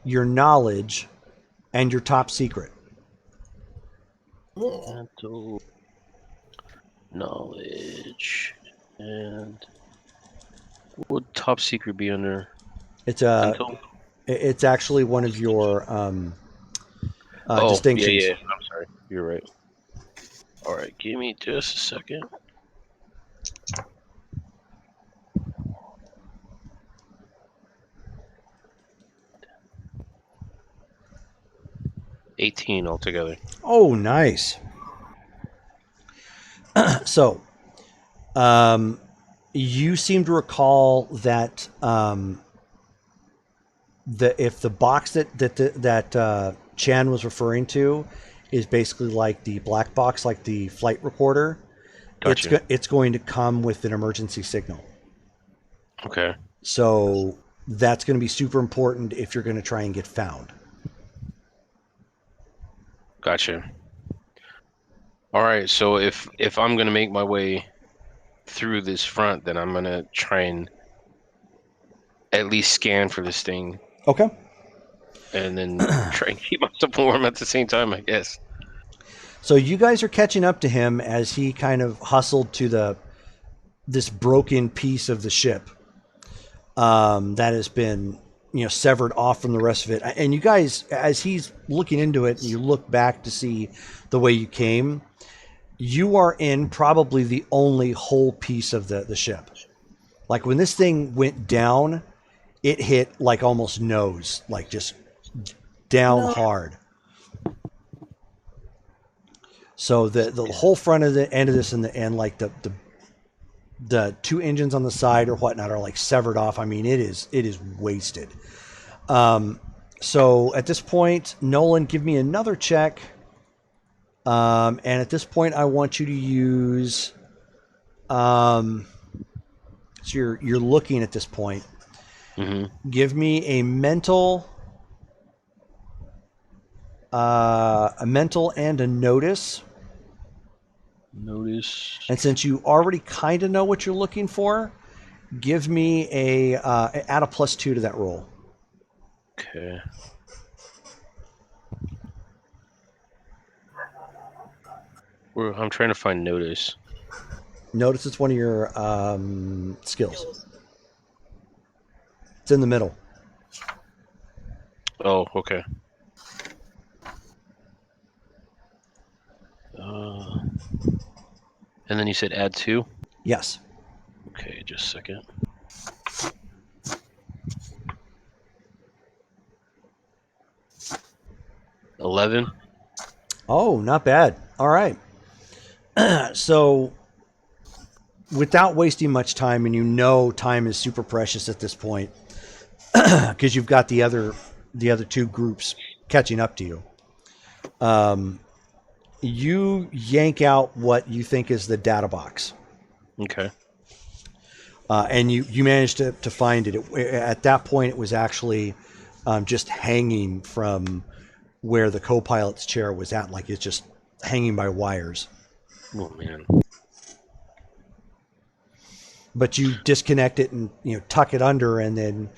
your knowledge, and your top secret. Mental knowledge, and what would top secret be under? It's Mental? it's actually one of your distinctions. Yeah. I'm sorry. You're right. All right, give me just a second. $18 altogether. Oh, nice. So, you seem to recall that if the box that Chan was referring to is basically like the black box, like the flight recorder, Gotcha. it's going to come with an emergency signal. Okay. So that's going to be super important if you're going to try and get found. Gotcha. All right, so if I'm gonna make my way through this front, then I'm gonna try and at least scan for this thing, Okay. and then try and keep myself warm at the same time, I guess. So you guys are catching up to him as he kind of hustled to this broken piece of the ship that has been severed off from the rest of it. And you guys, as he's looking into it, and you look back to see the way you came, you are in probably the only whole piece of the ship. Like when this thing went down, it hit like almost nose, like just down hard. So the whole front of the end of this and like the two engines on the side or whatnot are like severed off. I mean, it is wasted. So at this point, Nolan, give me another check. And at this point, I want you to use. So you're looking at this point. Mm-hmm. Give me a mental and a notice. Notice. And since you already kind of know what you're looking for, give me add a +2 to that roll. Okay. I'm trying to find notice. Notice it's one of your skills. It's in the middle. Oh, okay. And then you said add 2? Yes. Okay, just a second. $11. Oh, not bad. All right. So, without wasting much time, and time is super precious at this point, because you've got the other two groups catching up to you. You yank out what you think is the data box. Okay. And you managed to find it. At that point, it was actually just hanging from where the co-pilot's chair was at. Like it's just hanging by wires. Oh, man. But you disconnect it and tuck it under, and then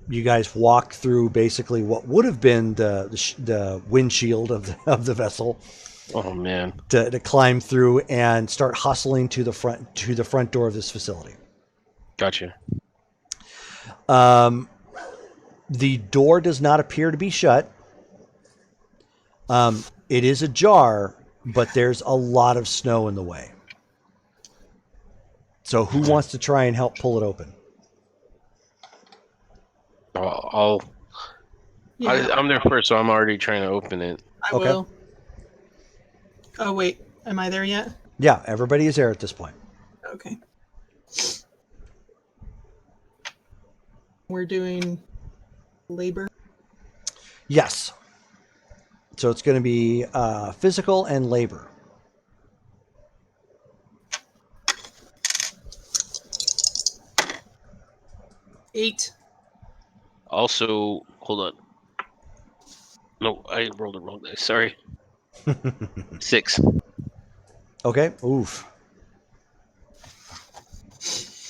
you guys walk through basically what would have been the windshield of the vessel, Oh man. to climb through and start hustling to the front door of this facility. Gotcha. The door does not appear to be shut. It is ajar, but there's a lot of snow in the way. So who wants to try and help pull it open? Yeah, I'm there first, so I'm already trying to open it. I Okay. will. Oh wait, am I there yet? Yeah, everybody is there at this point. Okay. We're doing labor. Yes. So it's going to be physical and labor. Eight. Also, hold on. No, I rolled the wrong dice. Sorry. 6. Okay. Oof.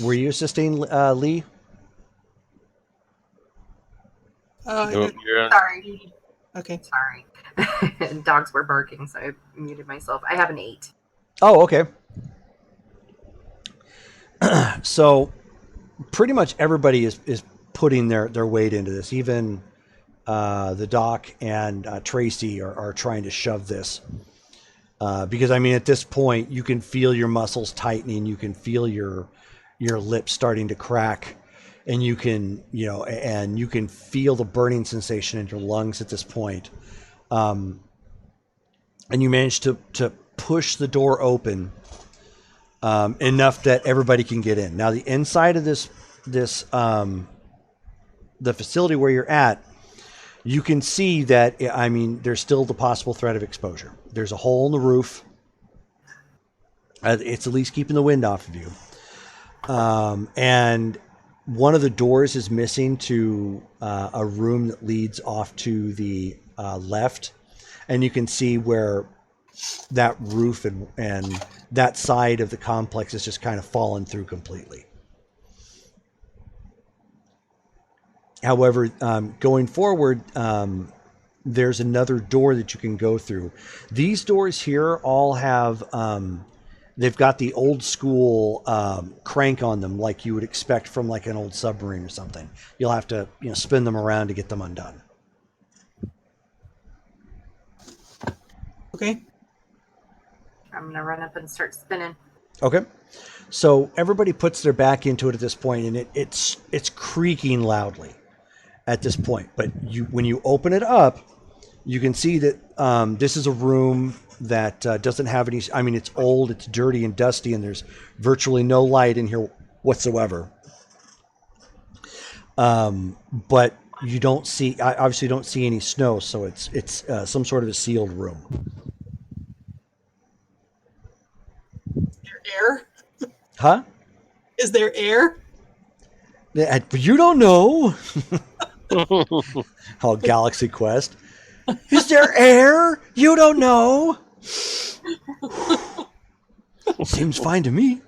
Were you assisting Lee? You're on. Sorry. Okay. Sorry. Dogs were barking, so I muted myself. I have an 8. Oh, okay. So pretty much everybody is putting their weight into this. Even the doc and Tracy are trying to shove this. Because I mean, at this point, you can feel your muscles tightening. You can feel your lips starting to crack, and you can feel the burning sensation in your lungs at this point. And you manage to push the door open enough that everybody can get in. Now, the inside of the facility where you're at, you can see that, I mean, there's still the possible threat of exposure. There's a hole in the roof. It's at least keeping the wind off of you. And one of the doors is missing to a room that leads off to the left. And you can see where that roof and that side of the complex is just kind of fallen through completely. However, going forward, there's another door that you can go through. These doors here all have, they've got the old school crank on them, like you would expect from like an old submarine or something. You'll have to, spin them around to get them undone. Okay. I'm going to run up and start spinning. Okay. So everybody puts their back into it at this point, and it's creaking loudly at this point. But when you open it up, you can see that this is a room that doesn't have any. I mean, it's old, it's dirty and dusty, and there's virtually no light in here whatsoever. But you don't see, obviously, don't see any snow, so it's some sort of a sealed room. Air? Huh? Is there air? You don't know. Oh, Galaxy Quest. Is there air? You don't know. Seems fine to me.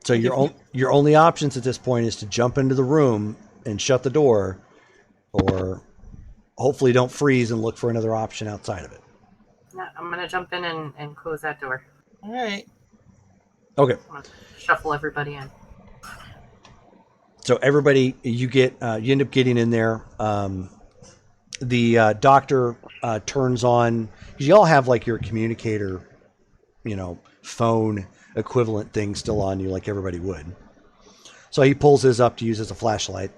So your only options at this point is to jump into the room and shut the door, or hopefully don't freeze and look for another option outside of it. Yeah, I'm going to jump in and close that door. All right. Okay. I'm going to shuffle everybody in. So everybody, you end up getting in there. The doctor turns on, because you all have like your communicator, phone equivalent thing still on you, like everybody would. So he pulls his up to use as a flashlight.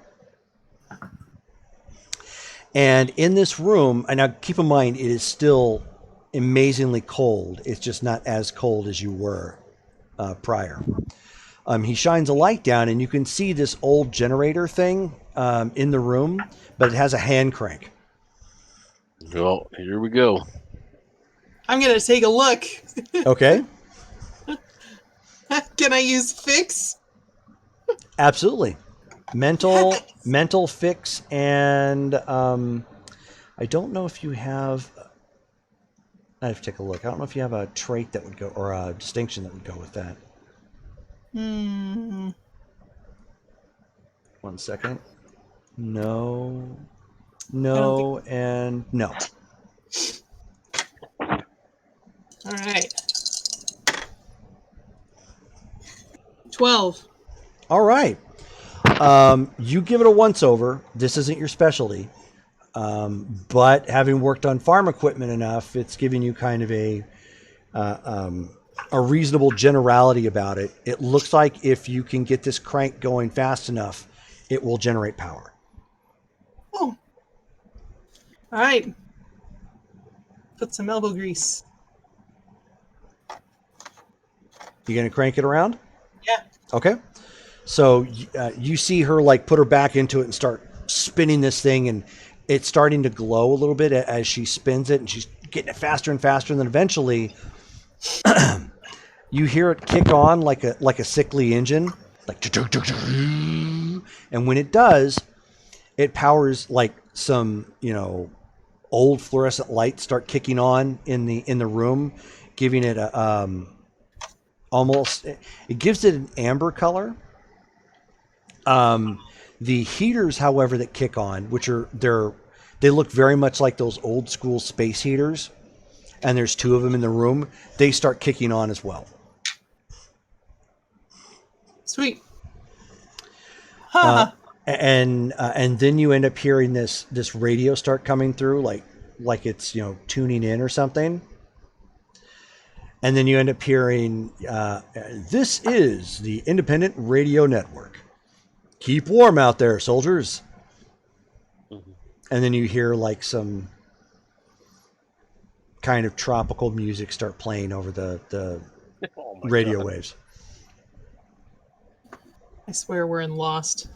And in this room, and now keep in mind, it is still amazingly cold. It's just not as cold as you were prior. He shines a light down, and you can see this old generator thing in the room, but it has a hand crank. Well, here we go. I'm going to take a look. Okay. Can I use fix? Absolutely. Mental fix, and I don't know if you have. I have to take a look. I don't know if you have a trait that would go, or a distinction that would go with that. 1 second. No. No, and no. All right. 12. All right. You give it a once over. This isn't your specialty. But having worked on farm equipment enough, it's giving you kind of a reasonable generality about it. It looks like if you can get this crank going fast enough, it will generate power. Oh. All right. Put some elbow grease. You gonna crank it around? Yeah. Okay. So you see her like put her back into it and start spinning this thing, and it's starting to glow a little bit as she spins it, and she's getting it faster and faster. And then eventually, you hear it kick on like a sickly engine, like, and when it does, it powers like some old fluorescent lights start kicking on in the room, giving it a almost, it gives it an amber color. The heaters, however, that kick on, which they look very much like those old school space heaters, and there's 2 of them in the room, they start kicking on as well. Sweet. And then you end up hearing this radio start coming through, like it's tuning in or something. And then you end up hearing, this is the Independent Radio Network. Keep warm out there, soldiers. Mm-hmm. And then you hear like some kind of tropical music start playing over the radio waves. I swear we're in Lost.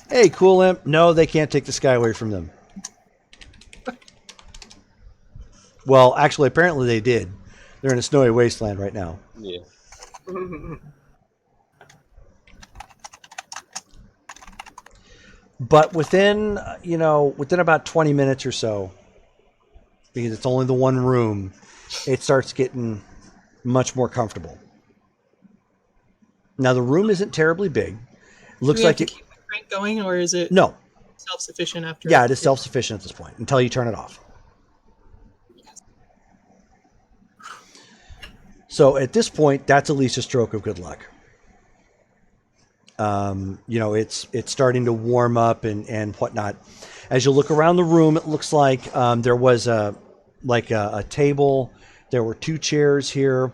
Hey, Cool Imp. No, they can't take the sky away from them. Well, actually, apparently they did. They're in a snowy wasteland right now. Yeah. But within about 20 minutes or so, because it's only the one room, it starts getting much more comfortable. Now, the room isn't terribly big. Looks like it. Keep the crank going, or is it No self-sufficient after? Yeah, it is self-sufficient at this point until you turn it off. So at this point, that's at least a stroke of good luck. It's starting to warm up and whatnot. As you look around the room, it looks like there was a table. There were 2 chairs here.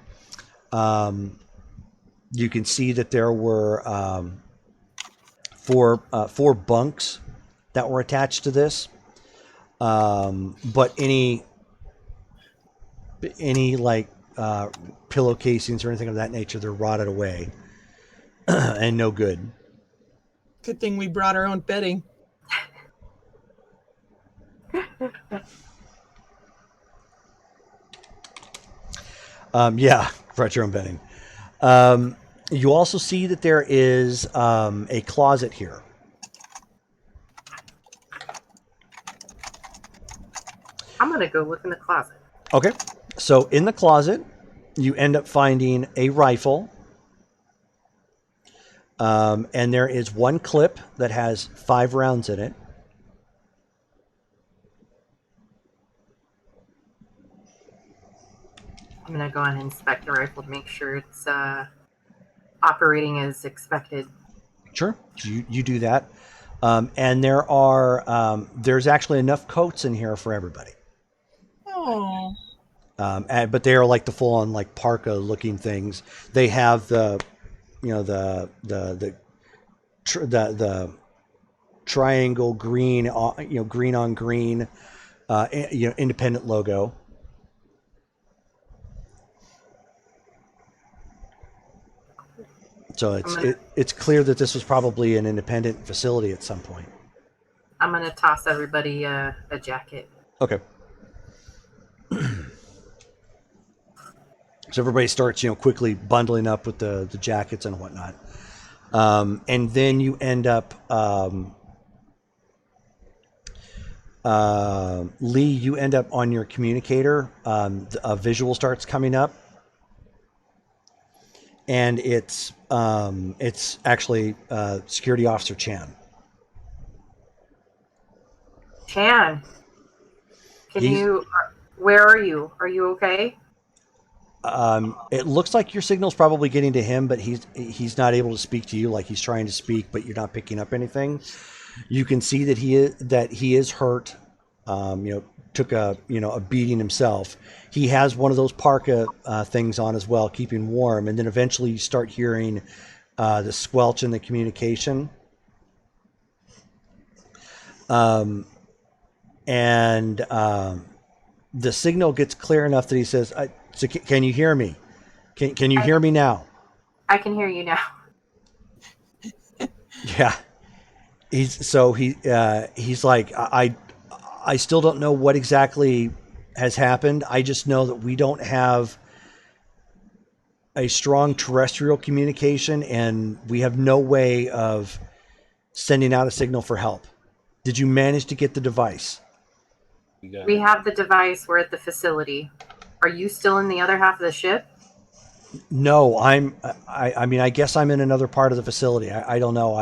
You can see that there were 4 bunks that were attached to this. But any like pillow casings or anything of that nature, they're rotted away and no good. Good thing we brought our own bedding. Yeah, brought your own bedding. You also see that there is a closet here. I'm going to go look in the closet. Okay. So in the closet, you end up finding a rifle. And there is 1 clip that has 5 rounds in it. I'm going to go and inspect the rifle to make sure it's operating as expected. Sure. You do that. And there's actually enough coats in here for everybody. Oh. But they are like the full-on like parka looking things. They have the triangle green, green on green, independent logo. So it's clear that this was probably an independent facility at some point. I'm going to toss everybody a jacket. Okay. So everybody starts, quickly bundling up with the jackets and whatnot. And then you end up, Lee, you end up on your communicator. A visual starts coming up. and it's actually Security Officer Chan. Chan, can He's you? Where are you? Are you okay? it looks like your signal's probably getting to him, but he's not able to speak to you. Like he's trying to speak, but you're not picking up anything. You can see that he is hurt. Took a beating himself. He has one of those parka things on as well, keeping warm. And then eventually you start hearing the squelch in the communication. And the signal gets clear enough that he says, so can you hear me? Can you hear me now? I can hear you now. Yeah. He's like, I still don't know what exactly has happened. I just know that we don't have a strong terrestrial communication and we have no way of sending out a signal for help. Did you manage to get the device? We have the device. We're at the facility. Are you still in the other half of the ship? No, I mean, I guess I'm in another part of the facility. I don't know.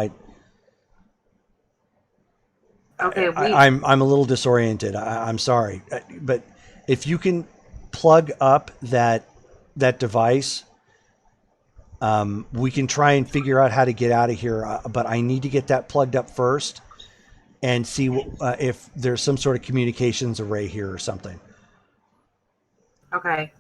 Okay, I'm a little disoriented. I'm sorry, but if you can plug up that device, we can try and figure out how to get out of here. But I need to get that plugged up first and see if there's some sort of communications array here or something. Okay.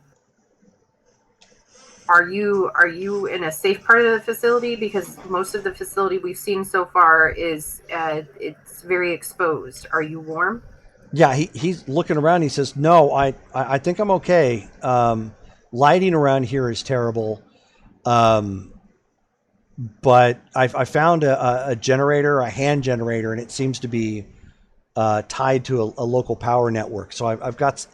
Are you in a safe part of the facility? Because most of the facility we've seen so far is it's very exposed. Are you warm? Yeah, he's looking around. He says, "No, I think I'm okay. Lighting around here is terrible, but I found a generator, a hand generator, and it seems to be tied to a local power network. So I've got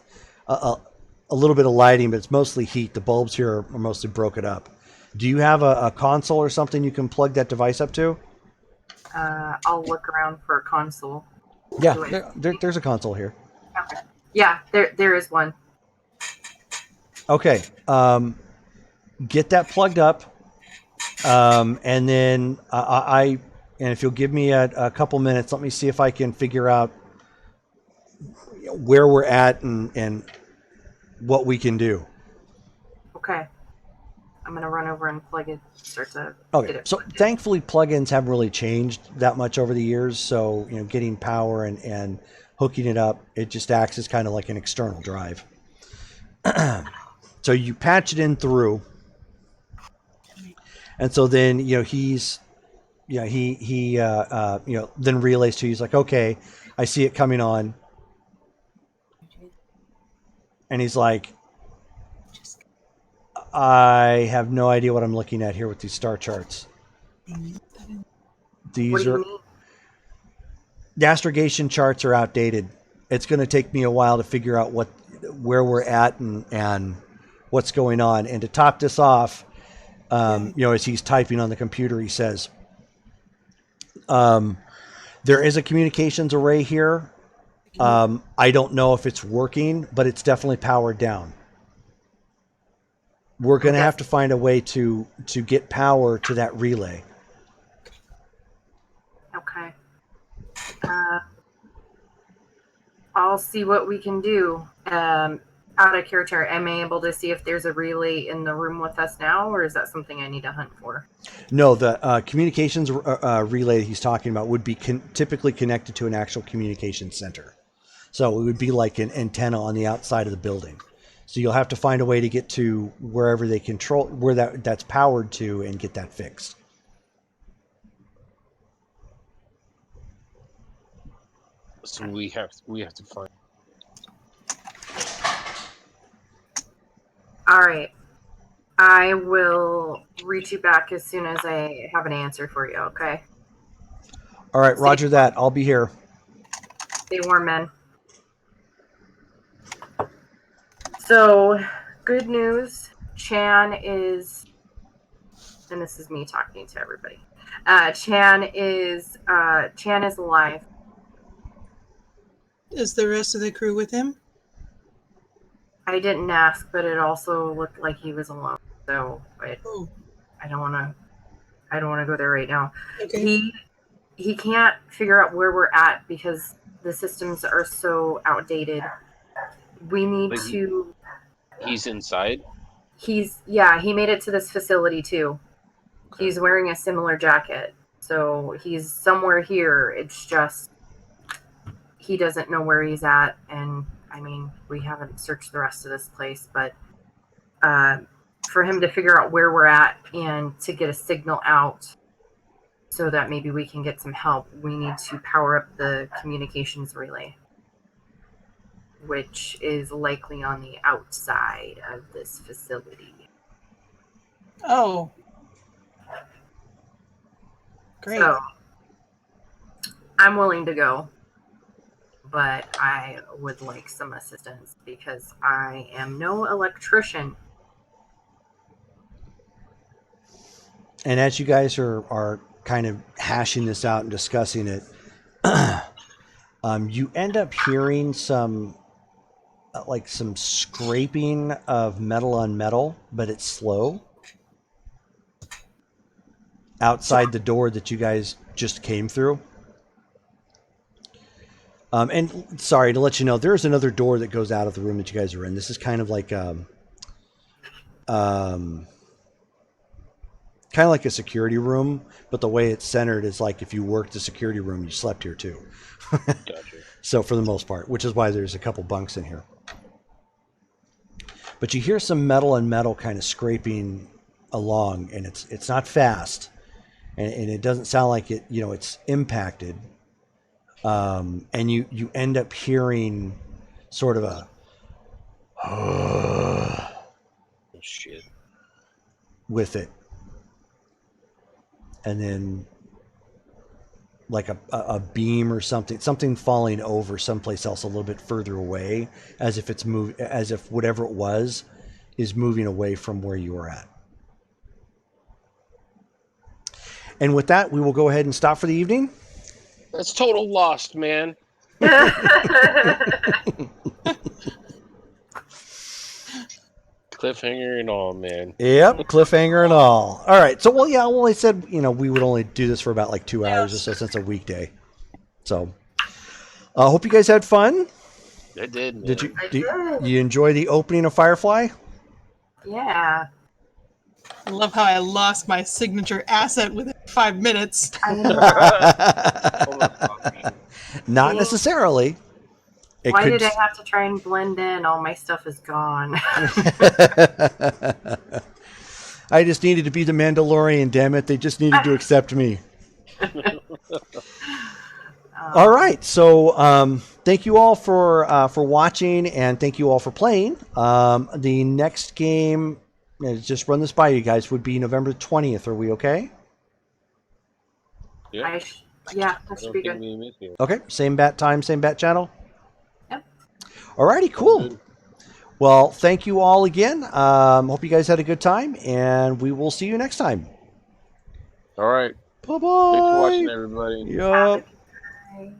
a little bit of lighting, but it's mostly heat. The bulbs here are mostly broken up. Do you have a console or something you can plug that device up to?" I'll look around for a console. Yeah, there's a console here. Okay. Yeah, there is one. Okay, get that plugged up, and then and if you'll give me a couple minutes, let me see if I can figure out where we're at and what we can do. Okay. I'm gonna run over and plug it. Start to Okay, get it. so thankfully plugins haven't really changed that much over the years. So getting power and hooking it up, it just acts as kind of like an external drive. So you patch it in through, and so then he's he then relays to you. He's like, okay, I see it coming on, and he's like, I have no idea what I'm looking at here with these star charts. What These do you are mean? the astrogation charts are outdated. It's going to take me a while to figure out where we're at and what's going on. And to top this off, as he's typing on the computer, he says, there is a communications array here. I don't know if it's working, but it's definitely powered down. We're going to have to find a way to get power to that relay. Okay. I'll see what we can do. Out of character, am I able to see if there's a relay in the room with us now, or is that something I need to hunt for? No, the communications relay he's talking about would be typically connected to an actual communications center. So it would be like an antenna on the outside of the building. So you'll have to find a way to get to wherever they control, where that's powered to, and get that fixed. So we have to find. All right. I will reach you back as soon as I have an answer for you, okay? All right, roger that. I'll be here. Stay warm, men. So, good news. Chan is, and this is me talking to everybody. Chan is alive. Is the rest of the crew with him? I didn't ask, but it also looked like he was alone. So, Oh, I don't want to go there right now. Okay. He can't figure out where we're at because the systems are so outdated. We need But to. he's inside. He made it to this facility too. Okay. He's wearing a similar jacket, so he's somewhere here. It's just he doesn't know where he's at, and I mean, we haven't searched the rest of this place, but for him to figure out where we're at and to get a signal out so that maybe we can get some help, we need to power up the communications relay, which is likely on the outside of this facility. Oh. Great. So, I'm willing to go, but I would like some assistance because I am no electrician. And as you guys are kind of hashing this out and discussing it, you end up hearing some some scraping of metal on metal, but it's slow. Outside the door that you guys just came through. And sorry to let you know, there's another door that goes out of the room that you guys are in. This is kind of like a security room, but the way it's centered is like if you worked the security room, you slept here too. Gotcha. So for the most part, which is why there's a couple bunks in here. But you hear some metal and metal kind of scraping along, and it's not fast, and it doesn't sound like it. It's impacted. And you end up hearing sort of a Oh, shit. with it. And then like a beam or something falling over someplace else a little bit further away, as if as if whatever it was is moving away from where you were at. And with that, we will go ahead and stop for the evening. That's total lost, man. Cliffhanger and all, man. Yep, cliffhanger and all. All right, so I said we would only do this for about like 2 hours or so since it's a weekday. So, hope you guys had fun. I did. Man. Did you? I did. You enjoy the opening of Firefly? Yeah. I love how I lost my signature asset within 5 minutes. Not necessarily. Why did I have to try and blend in? All my stuff is gone. I just needed to be the Mandalorian, damn it. They just needed to accept me. All right. So thank you all for watching, and thank you all for playing. The next game, just run this by you guys, would be November 20th. Are we okay? Yeah. That should be good. Okay. Same bat time, same bat channel? Yep. Alrighty, cool. Well, thank you all again. Hope you guys had a good time, and we will see you next time. All right. Bye-bye. Thanks for watching, everybody. Yup. Bye.